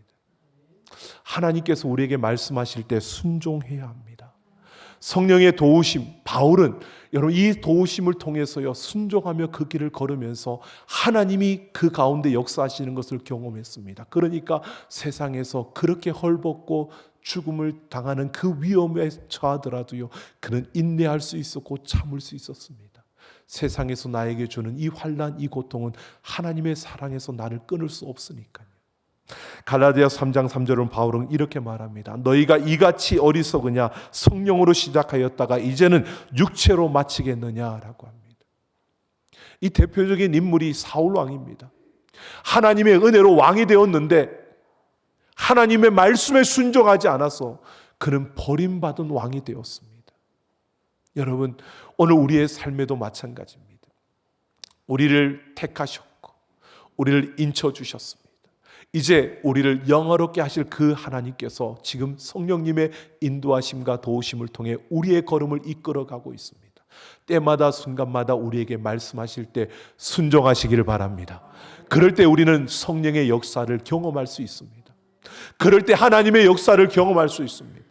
하나님께서 우리에게 말씀하실 때 순종해야 합니다. 성령의 도우심, 바울은 여러분 이 도우심을 통해서요 순종하며 그 길을 걸으면서 하나님이 그 가운데 역사하시는 것을 경험했습니다. 그러니까 세상에서 그렇게 헐벗고 죽음을 당하는 그 위험에 처하더라도요 그는 인내할 수 있었고 참을 수 있었습니다. 세상에서 나에게 주는 이 환난, 이 고통은 하나님의 사랑에서 나를 끊을 수 없으니까요. 갈라디아 3장 3절은 바울은 이렇게 말합니다. 너희가 이같이 어리석으냐? 성령으로 시작하였다가 이제는 육체로 마치겠느냐라고 합니다. 이 대표적인 인물이 사울 왕입니다. 하나님의 은혜로 왕이 되었는데 하나님의 말씀에 순종하지 않아서 그는 버림받은 왕이 되었습니다. 여러분, 오늘 우리의 삶에도 마찬가지입니다. 우리를 택하셨고 우리를 인쳐주셨습니다. 이제 우리를 영화롭게 하실 그 하나님께서 지금 성령님의 인도하심과 도우심을 통해 우리의 걸음을 이끌어가고 있습니다. 때마다 순간마다 우리에게 말씀하실 때 순종하시기를 바랍니다. 그럴 때 우리는 성령의 역사를 경험할 수 있습니다. 그럴 때 하나님의 역사를 경험할 수 있습니다.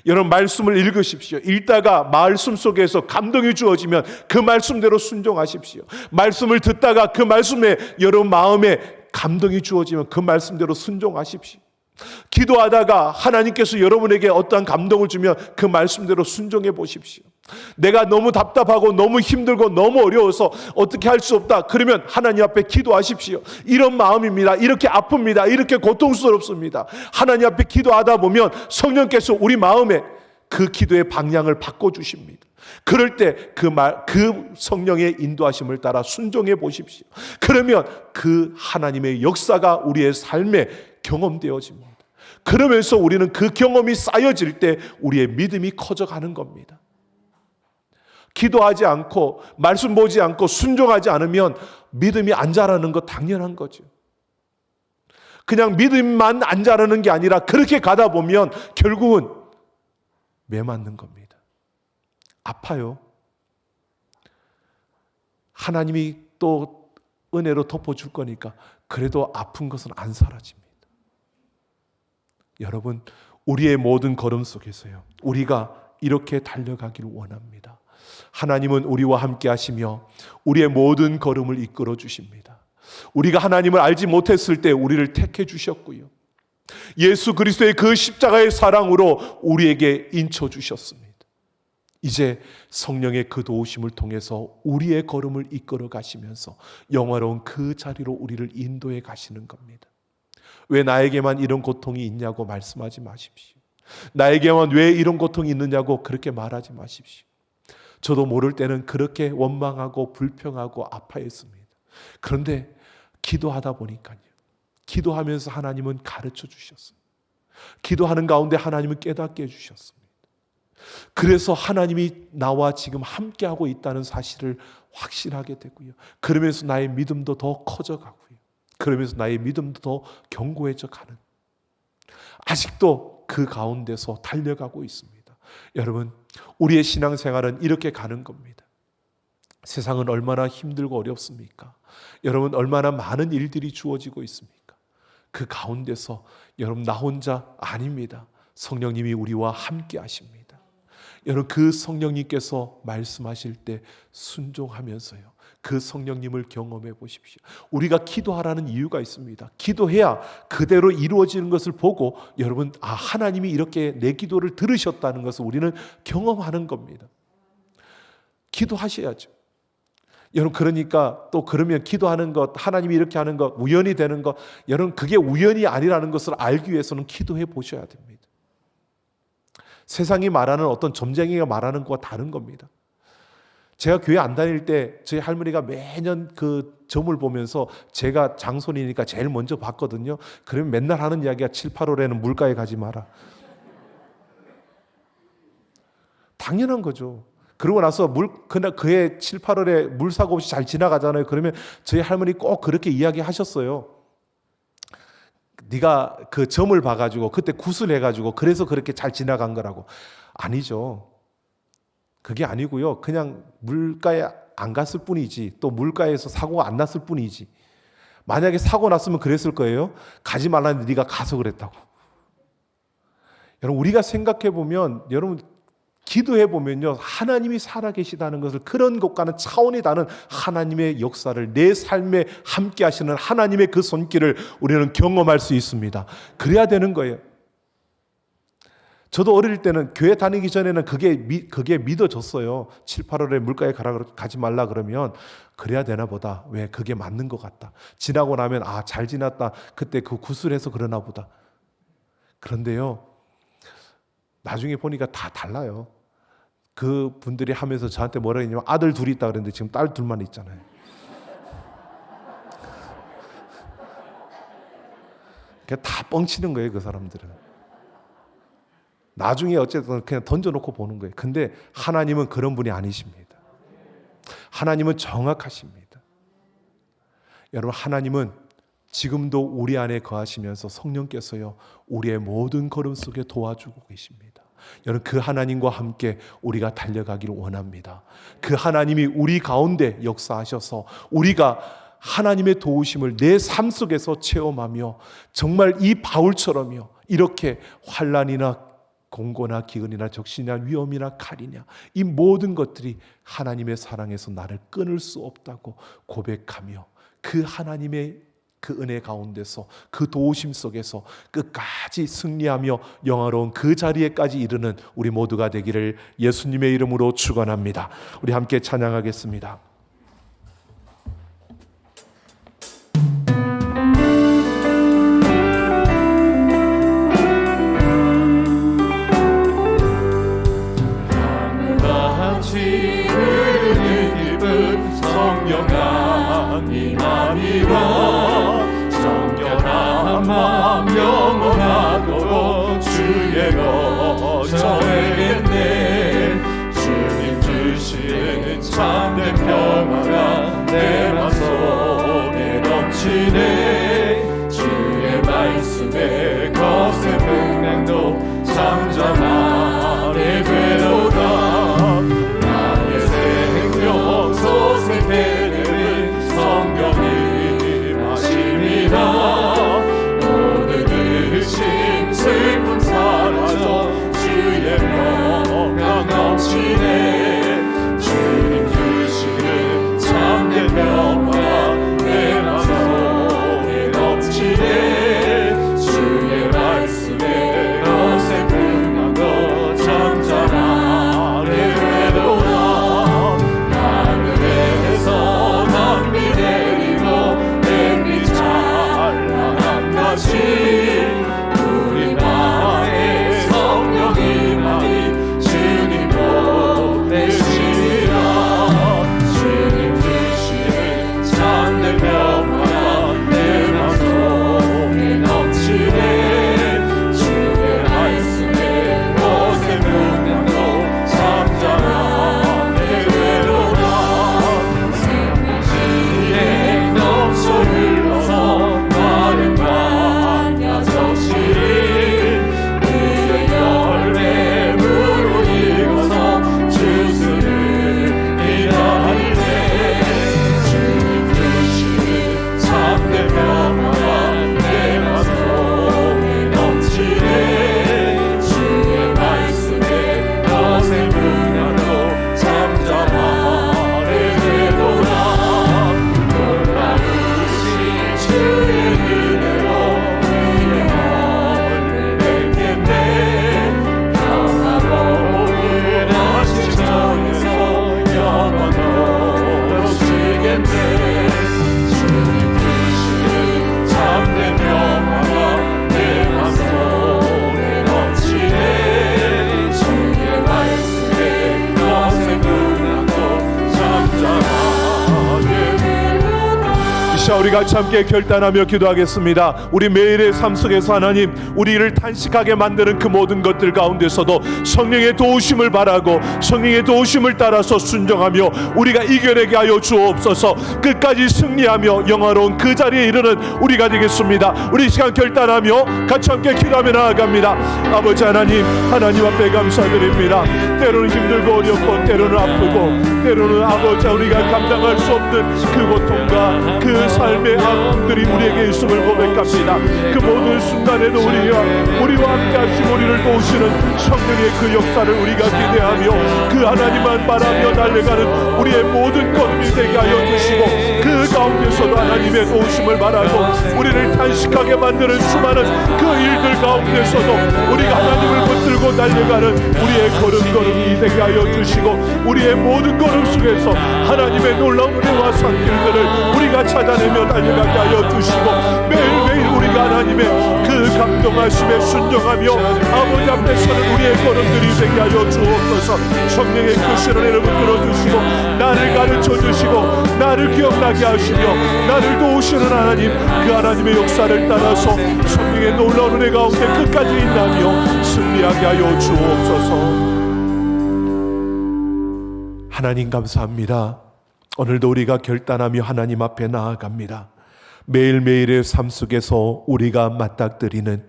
여러분 말씀을 읽으십시오. 읽다가 말씀 속에서 감동이 주어지면 그 말씀대로 순종하십시오. 말씀을 듣다가 그 말씀에 여러분 마음에 감동이 주어지면 그 말씀대로 순종하십시오. 기도하다가 하나님께서 여러분에게 어떠한 감동을 주면 그 말씀대로 순종해 보십시오. 내가 너무 답답하고 너무 힘들고 너무 어려워서 어떻게 할 수 없다. 그러면 하나님 앞에 기도하십시오. 이런 마음입니다. 이렇게 아픕니다. 이렇게 고통스럽습니다. 하나님 앞에 기도하다 보면 성령께서 우리 마음에 그 기도의 방향을 바꿔주십니다. 그럴 때 그 성령의 인도하심을 따라 순종해 보십시오. 그러면 그 하나님의 역사가 우리의 삶에 경험되어집니다. 그러면서 우리는 그 경험이 쌓여질 때 우리의 믿음이 커져가는 겁니다. 기도하지 않고 말씀 보지 않고 순종하지 않으면 믿음이 안 자라는 거 당연한 거죠. 그냥 믿음만 안 자라는 게 아니라 그렇게 가다 보면 결국은 매 맞는 겁니다. 아파요. 하나님이 또 은혜로 덮어줄 거니까 그래도 아픈 것은 안 사라집니다. 여러분, 우리의 모든 걸음 속에서요 우리가 이렇게 달려가기를 원합니다. 하나님은 우리와 함께 하시며 우리의 모든 걸음을 이끌어 주십니다. 우리가 하나님을 알지 못했을 때 우리를 택해 주셨고요, 예수 그리스도의 그 십자가의 사랑으로 우리에게 인쳐 주셨습니다. 이제 성령의 그 도우심을 통해서 우리의 걸음을 이끌어 가시면서 영화로운 그 자리로 우리를 인도해 가시는 겁니다. 왜 나에게만 이런 고통이 있냐고 말씀하지 마십시오. 나에게만 왜 이런 고통이 있느냐고 그렇게 말하지 마십시오. 저도 모를 때는 그렇게 원망하고 불평하고 아파했습니다. 그런데 기도하다 보니까요, 기도하면서 하나님은 가르쳐 주셨어요. 기도하는 가운데 하나님은 깨닫게 해주셨습니다. 그래서 하나님이 나와 지금 함께하고 있다는 사실을 확신하게 되고요, 그러면서 나의 믿음도 더 커져가고요, 그러면서 나의 믿음도 더 견고해져 가는, 아직도 그 가운데서 달려가고 있습니다. 여러분, 우리의 신앙생활은 이렇게 가는 겁니다. 세상은 얼마나 힘들고 어렵습니까? 여러분, 얼마나 많은 일들이 주어지고 있습니까? 그 가운데서 여러분, 나 혼자 아닙니다. 성령님이 우리와 함께 하십니다. 여러분, 그 성령님께서 말씀하실 때 순종하면서요, 그 성령님을 경험해 보십시오. 우리가 기도하라는 이유가 있습니다. 기도해야 그대로 이루어지는 것을 보고 여러분, 하나님이 이렇게 내 기도를 들으셨다는 것을 우리는 경험하는 겁니다. 기도하셔야죠. 여러분, 그러니까 또 그러면 기도하는 것, 하나님이 이렇게 하는 것, 우연이 되는 것, 여러분 그게 우연이 아니라는 것을 알기 위해서는 기도해 보셔야 됩니다. 세상이 말하는 어떤 점쟁이가 말하는 것과 다른 겁니다. 제가 교회 안 다닐 때 저희 할머니가 매년 그 점을 보면서 제가 장손이니까 제일 먼저 봤거든요. 그러면 맨날 하는 이야기가 7, 8월에는 물가에 가지 마라. 당연한 거죠. 그러고 나서 그날 그해 7, 8월에 물 사고 없이 잘 지나가잖아요. 그러면 저희 할머니 꼭 그렇게 이야기하셨어요. 네가 그 점을 봐가지고 그때 구슬해가지고 그래서 그렇게 잘 지나간 거라고. 아니죠. 그게 아니고요. 그냥 물가에 안 갔을 뿐이지, 또 물가에서 사고가 안 났을 뿐이지. 만약에 사고 났으면 그랬을 거예요. 가지 말라는데 네가 가서 그랬다고. 여러분, 우리가 생각해 보면, 여러분 기도해 보면요, 하나님이 살아계시다는 것을, 그런 것과는 차원이 다른 하나님의 역사를, 내 삶에 함께 하시는 하나님의 그 손길을 우리는 경험할 수 있습니다. 그래야 되는 거예요. 저도 어릴 때는 교회 다니기 전에는 그게 믿어졌어요. 7, 8월에 물가에 가지 말라 그러면 그래야 되나 보다. 왜? 그게 맞는 것 같다. 지나고 나면 잘 지났다. 그때 그 구슬해서 그러나 보다. 그런데요, 나중에 보니까 다 달라요. 그 분들이 하면서 저한테 뭐라 했냐면 아들 둘이 있다 그랬는데 지금 딸 둘만 있잖아요. 그냥 다 뻥치는 거예요, 그 사람들은. 나중에 어쨌든 그냥 던져놓고 보는 거예요. 근데 하나님은 그런 분이 아니십니다. 하나님은 정확하십니다. 여러분, 하나님은 지금도 우리 안에 거하시면서 성령께서요, 우리의 모든 걸음 속에 도와주고 계십니다. 여러분, 그 하나님과 함께 우리가 달려가기를 원합니다. 그 하나님이 우리 가운데 역사하셔서 우리가 하나님의 도우심을 내 삶 속에서 체험하며, 정말 이 바울처럼요, 이렇게 환난이나 공고나 기근이나 적신이나 위험이나 칼이냐, 이 모든 것들이 하나님의 사랑에서 나를 끊을 수 없다고 고백하며, 그 하나님의 그 은혜 가운데서, 그 도우심 속에서 끝까지 승리하며 영화로운 그 자리에까지 이르는 우리 모두가 되기를 예수님의 이름으로 축원합니다. 우리 함께 찬양하겠습니다. 성령아, 네 맘이와 정결한 마음 영원하도록 주의 거처에겠네. 주님 주시는 참된 평화가 내 맘속에 넘치네. 주의 말씀에 거센 평강도 잠잠하게 되도다. 소생되는 성령이 마십니다. 모든 의심 슬픔 사라져 주의 평강 넘치네. 주님 주시는 참된 평화 내 맘속에 넘치네. 주의 말씀에 거센 평강도 시간 우리 같이 함께 결단하며 기도하겠습니다. 우리 매일의 삶 속에서 하나님 우리를 탄식하게 만드는 그 모든 것들 가운데서도 성령의 도우심을 바라고 성령의 도우심을 따라서 순종하며 우리가 이겨내게 하여 주옵소서. 끝까지 승리하며 영화로운 그 자리에 이르는 우리가 되겠습니다. 우리 이 시간 결단하며 같이 함께 기도하며 나아갑니다. 아버지 하나님, 하나님 앞에 감사드립니다. 때로는 힘들고 어렵고 때로는 아프고 때로는 아버지 우리가 감당할 수 없는 그 고통과 그 삶의 아픔들이 우리에게 있음을 고백합니다. 그 모든 순간에도 우리와 함께 하시고 우리를 도우시는 성령의 그 역사를 우리가 기대하며 그 하나님만 바라며 달려가는 우리의 모든 걸음이 되게 하여 주시고 그 가운데서도 하나님의 도우심을 바라고 우리를 탄식하게 만드는 수많은 그 일들 가운데서도 우리가 하나님을 붙들고 달려가는 우리의 걸음걸음이 되게 하여 주시고 우리의 모든 걸음 속에서 하나님의 놀라운 은혜와 산길들을 우리가 찾아내며 달려가게 하여 주시고 매일매일 우리가 하나님의 그 감동하심에 순종하며 아버지 앞에 서는 우리의 걸음들이 되게 하여 주옵소서. 성령의 그 시련을 붙들어 주시고 나를 가르쳐 주시고 나를 기억나게 하시며 나를 도우시는 하나님, 그 하나님의 역사를 따라서 성령의 놀라운 은혜 가운데 끝까지 인하며 승리하게 하여 주옵소서. 하나님 감사합니다. 오늘도 우리가 결단하며 하나님 앞에 나아갑니다. 매일매일의 삶 속에서 우리가 맞닥뜨리는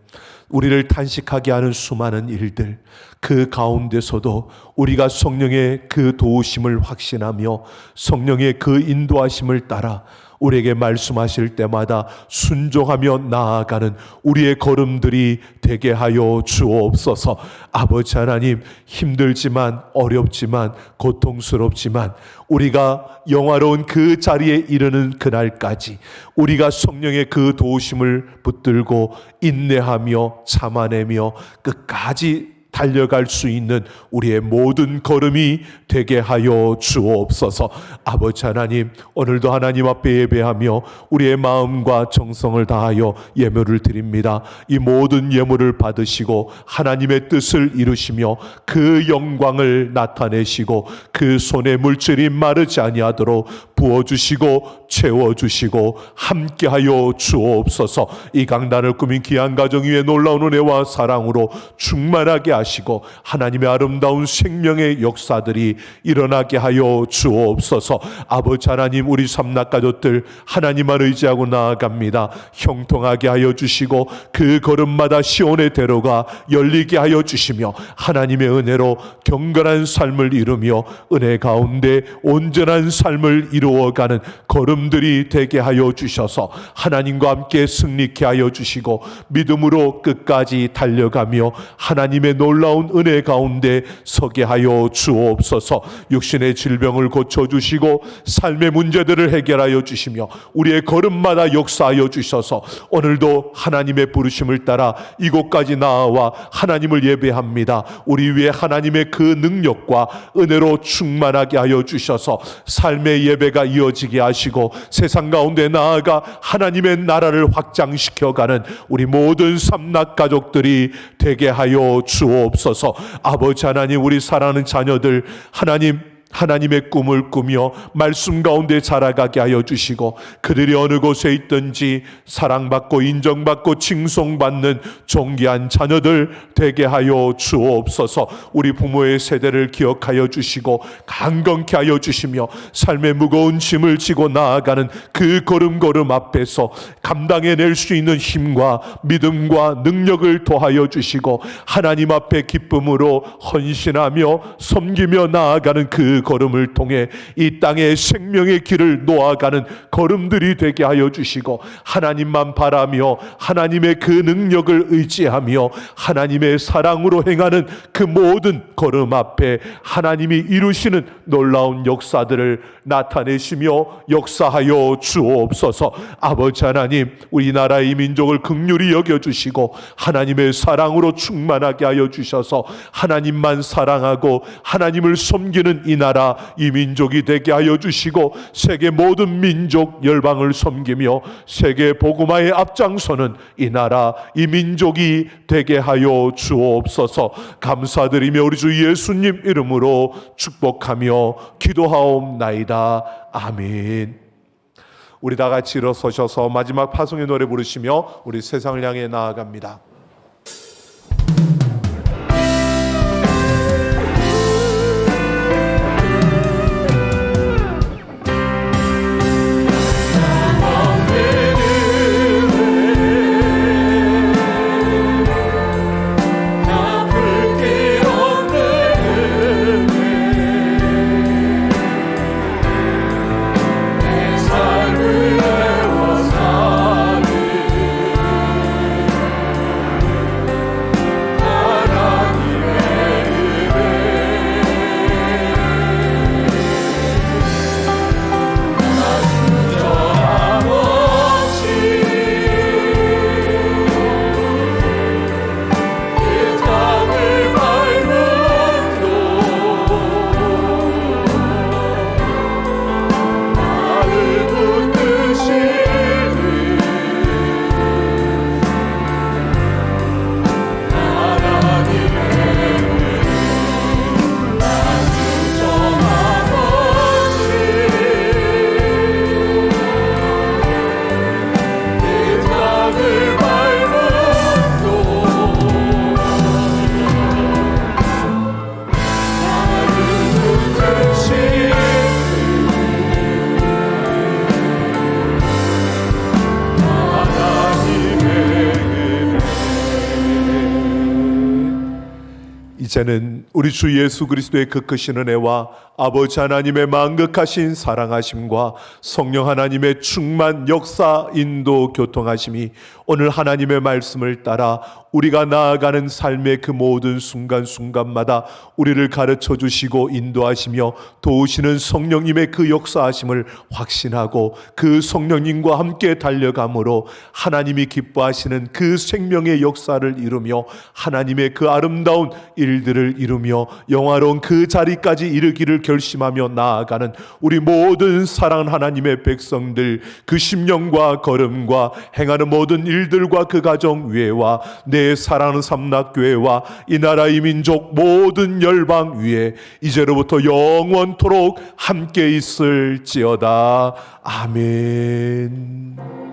우리를 탄식하게 하는 수많은 일들, 그 가운데서도 우리가 성령의 그 도우심을 확신하며 성령의 그 인도하심을 따라 우리에게 말씀하실 때마다 순종하며 나아가는 우리의 걸음들이 되게 하여 주옵소서. 아버지 하나님, 힘들지만 어렵지만 고통스럽지만 우리가 영화로운 그 자리에 이르는 그날까지 우리가 성령의 그 도우심을 붙들고 인내하며 참아내며 끝까지 달려갈 수 있는 우리의 모든 걸음이 되게 하여 주옵소서. 아버지 하나님, 오늘도 하나님 앞에 예배하며 우리의 마음과 정성을 다하여 예물을 드립니다. 이 모든 예물을 받으시고 하나님의 뜻을 이루시며 그 영광을 나타내시고 그 손에 물질이 마르지 아니하도록 부어주시고 채워주시고 함께하여 주옵소서. 이 강단을 꾸민 귀한 가정 위에 놀라운 은혜와 사랑으로 충만하게 하시고 하나님의 아름다운 생명의 역사들이 일어나게 하여 주옵소서. 아버지 하나님, 우리 삼락가족들 하나님만 의지하고 나아갑니다. 형통하게 하여 주시고 그 걸음마다 시온의 대로가 열리게 하여 주시며 하나님의 은혜로 경건한 삶을 이루며 은혜 가운데 온전한 삶을 이루어가는 걸음들이 되게 하여 주셔서 하나님과 함께 승리케 하여 주시고 믿음으로 끝까지 달려가며 하나님의 놀라운 은혜 가운데 서게 하여 주옵소서. 육신의 질병을 고쳐주시고 삶의 문제들을 해결하여 주시며 우리의 걸음마다 역사하여 주셔서 오늘도 하나님의 부르심을 따라 이곳까지 나와 하나님을 예배합니다. 우리 위에 하나님의 그 능력과 은혜로 충만하게 하여 주셔서 삶의 예배가 이어지게 하시고 세상 가운데 나아가 하나님의 나라를 확장시켜가는 우리 모든 삼락 가족들이 되게 하여 주옵소서. 아버지 하나님, 우리 사랑하는 자녀들 하나님의 꿈을 꾸며 말씀 가운데 자라가게 하여 주시고 그들이 어느 곳에 있든지 사랑받고 인정받고 칭송받는 존귀한 자녀들 되게 하여 주옵소서. 우리 부모의 세대를 기억하여 주시고 강건케 하여 주시며 삶의 무거운 짐을 지고 나아가는 그 걸음걸음 앞에서 감당해낼 수 있는 힘과 믿음과 능력을 더하여 주시고 하나님 앞에 기쁨으로 헌신하며 섬기며 나아가는 그 걸음을 통해 이 땅의 생명의 길을 놓아가는 걸음들이 되게 하여 주시고 하나님만 바라며 하나님의 그 능력을 의지하며 하나님의 사랑으로 행하는 그 모든 걸음 앞에 하나님이 이루시는 놀라운 역사들을 나타내시며 역사하여 주옵소서. 아버지 하나님, 우리나라의 민족을 긍휼히 여겨주시고 하나님의 사랑으로 충만하게 하여 주셔서 하나님만 사랑하고 하나님을 섬기는 이 나라 이 민족이 되게 하여 주시고 세계 모든 민족 열방을 섬기며 세계 복음화에 앞장서는 이 나라 이 민족이 되게 하여 주옵소서. 감사드리며 우리 주 예수님 이름으로 축복하며 기도하옵나이다. 아멘. 우리 다 같이 일어서셔서 마지막 파송의 노래 부르시며 우리 세상을 향해 나아갑니다. 이제는 우리 주 예수 그리스도의 그 크신 은혜와 아버지 하나님의 만극하신 사랑하심과 성령 하나님의 충만 역사 인도 교통하심이 오늘 하나님의 말씀을 따라 우리가 나아가는 삶의 그 모든 순간순간마다 우리를 가르쳐 주시고 인도하시며 도우시는 성령님의 그 역사하심을 확신하고 그 성령님과 함께 달려감으로 하나님이 기뻐하시는 그 생명의 역사를 이루며 하나님의 그 아름다운 일들을 이루며 영화로운 그 자리까지 이르기를 결심하며 나아가는 우리 모든 사랑하는 하나님의 백성들, 그 심령과 걸음과 행하는 모든 일들과 그 가정 위에와 내 사랑하는 삼락교회와 이 나라 이 민족 모든 열방 위에 이제로부터 영원토록 함께 있을지어다. 아멘.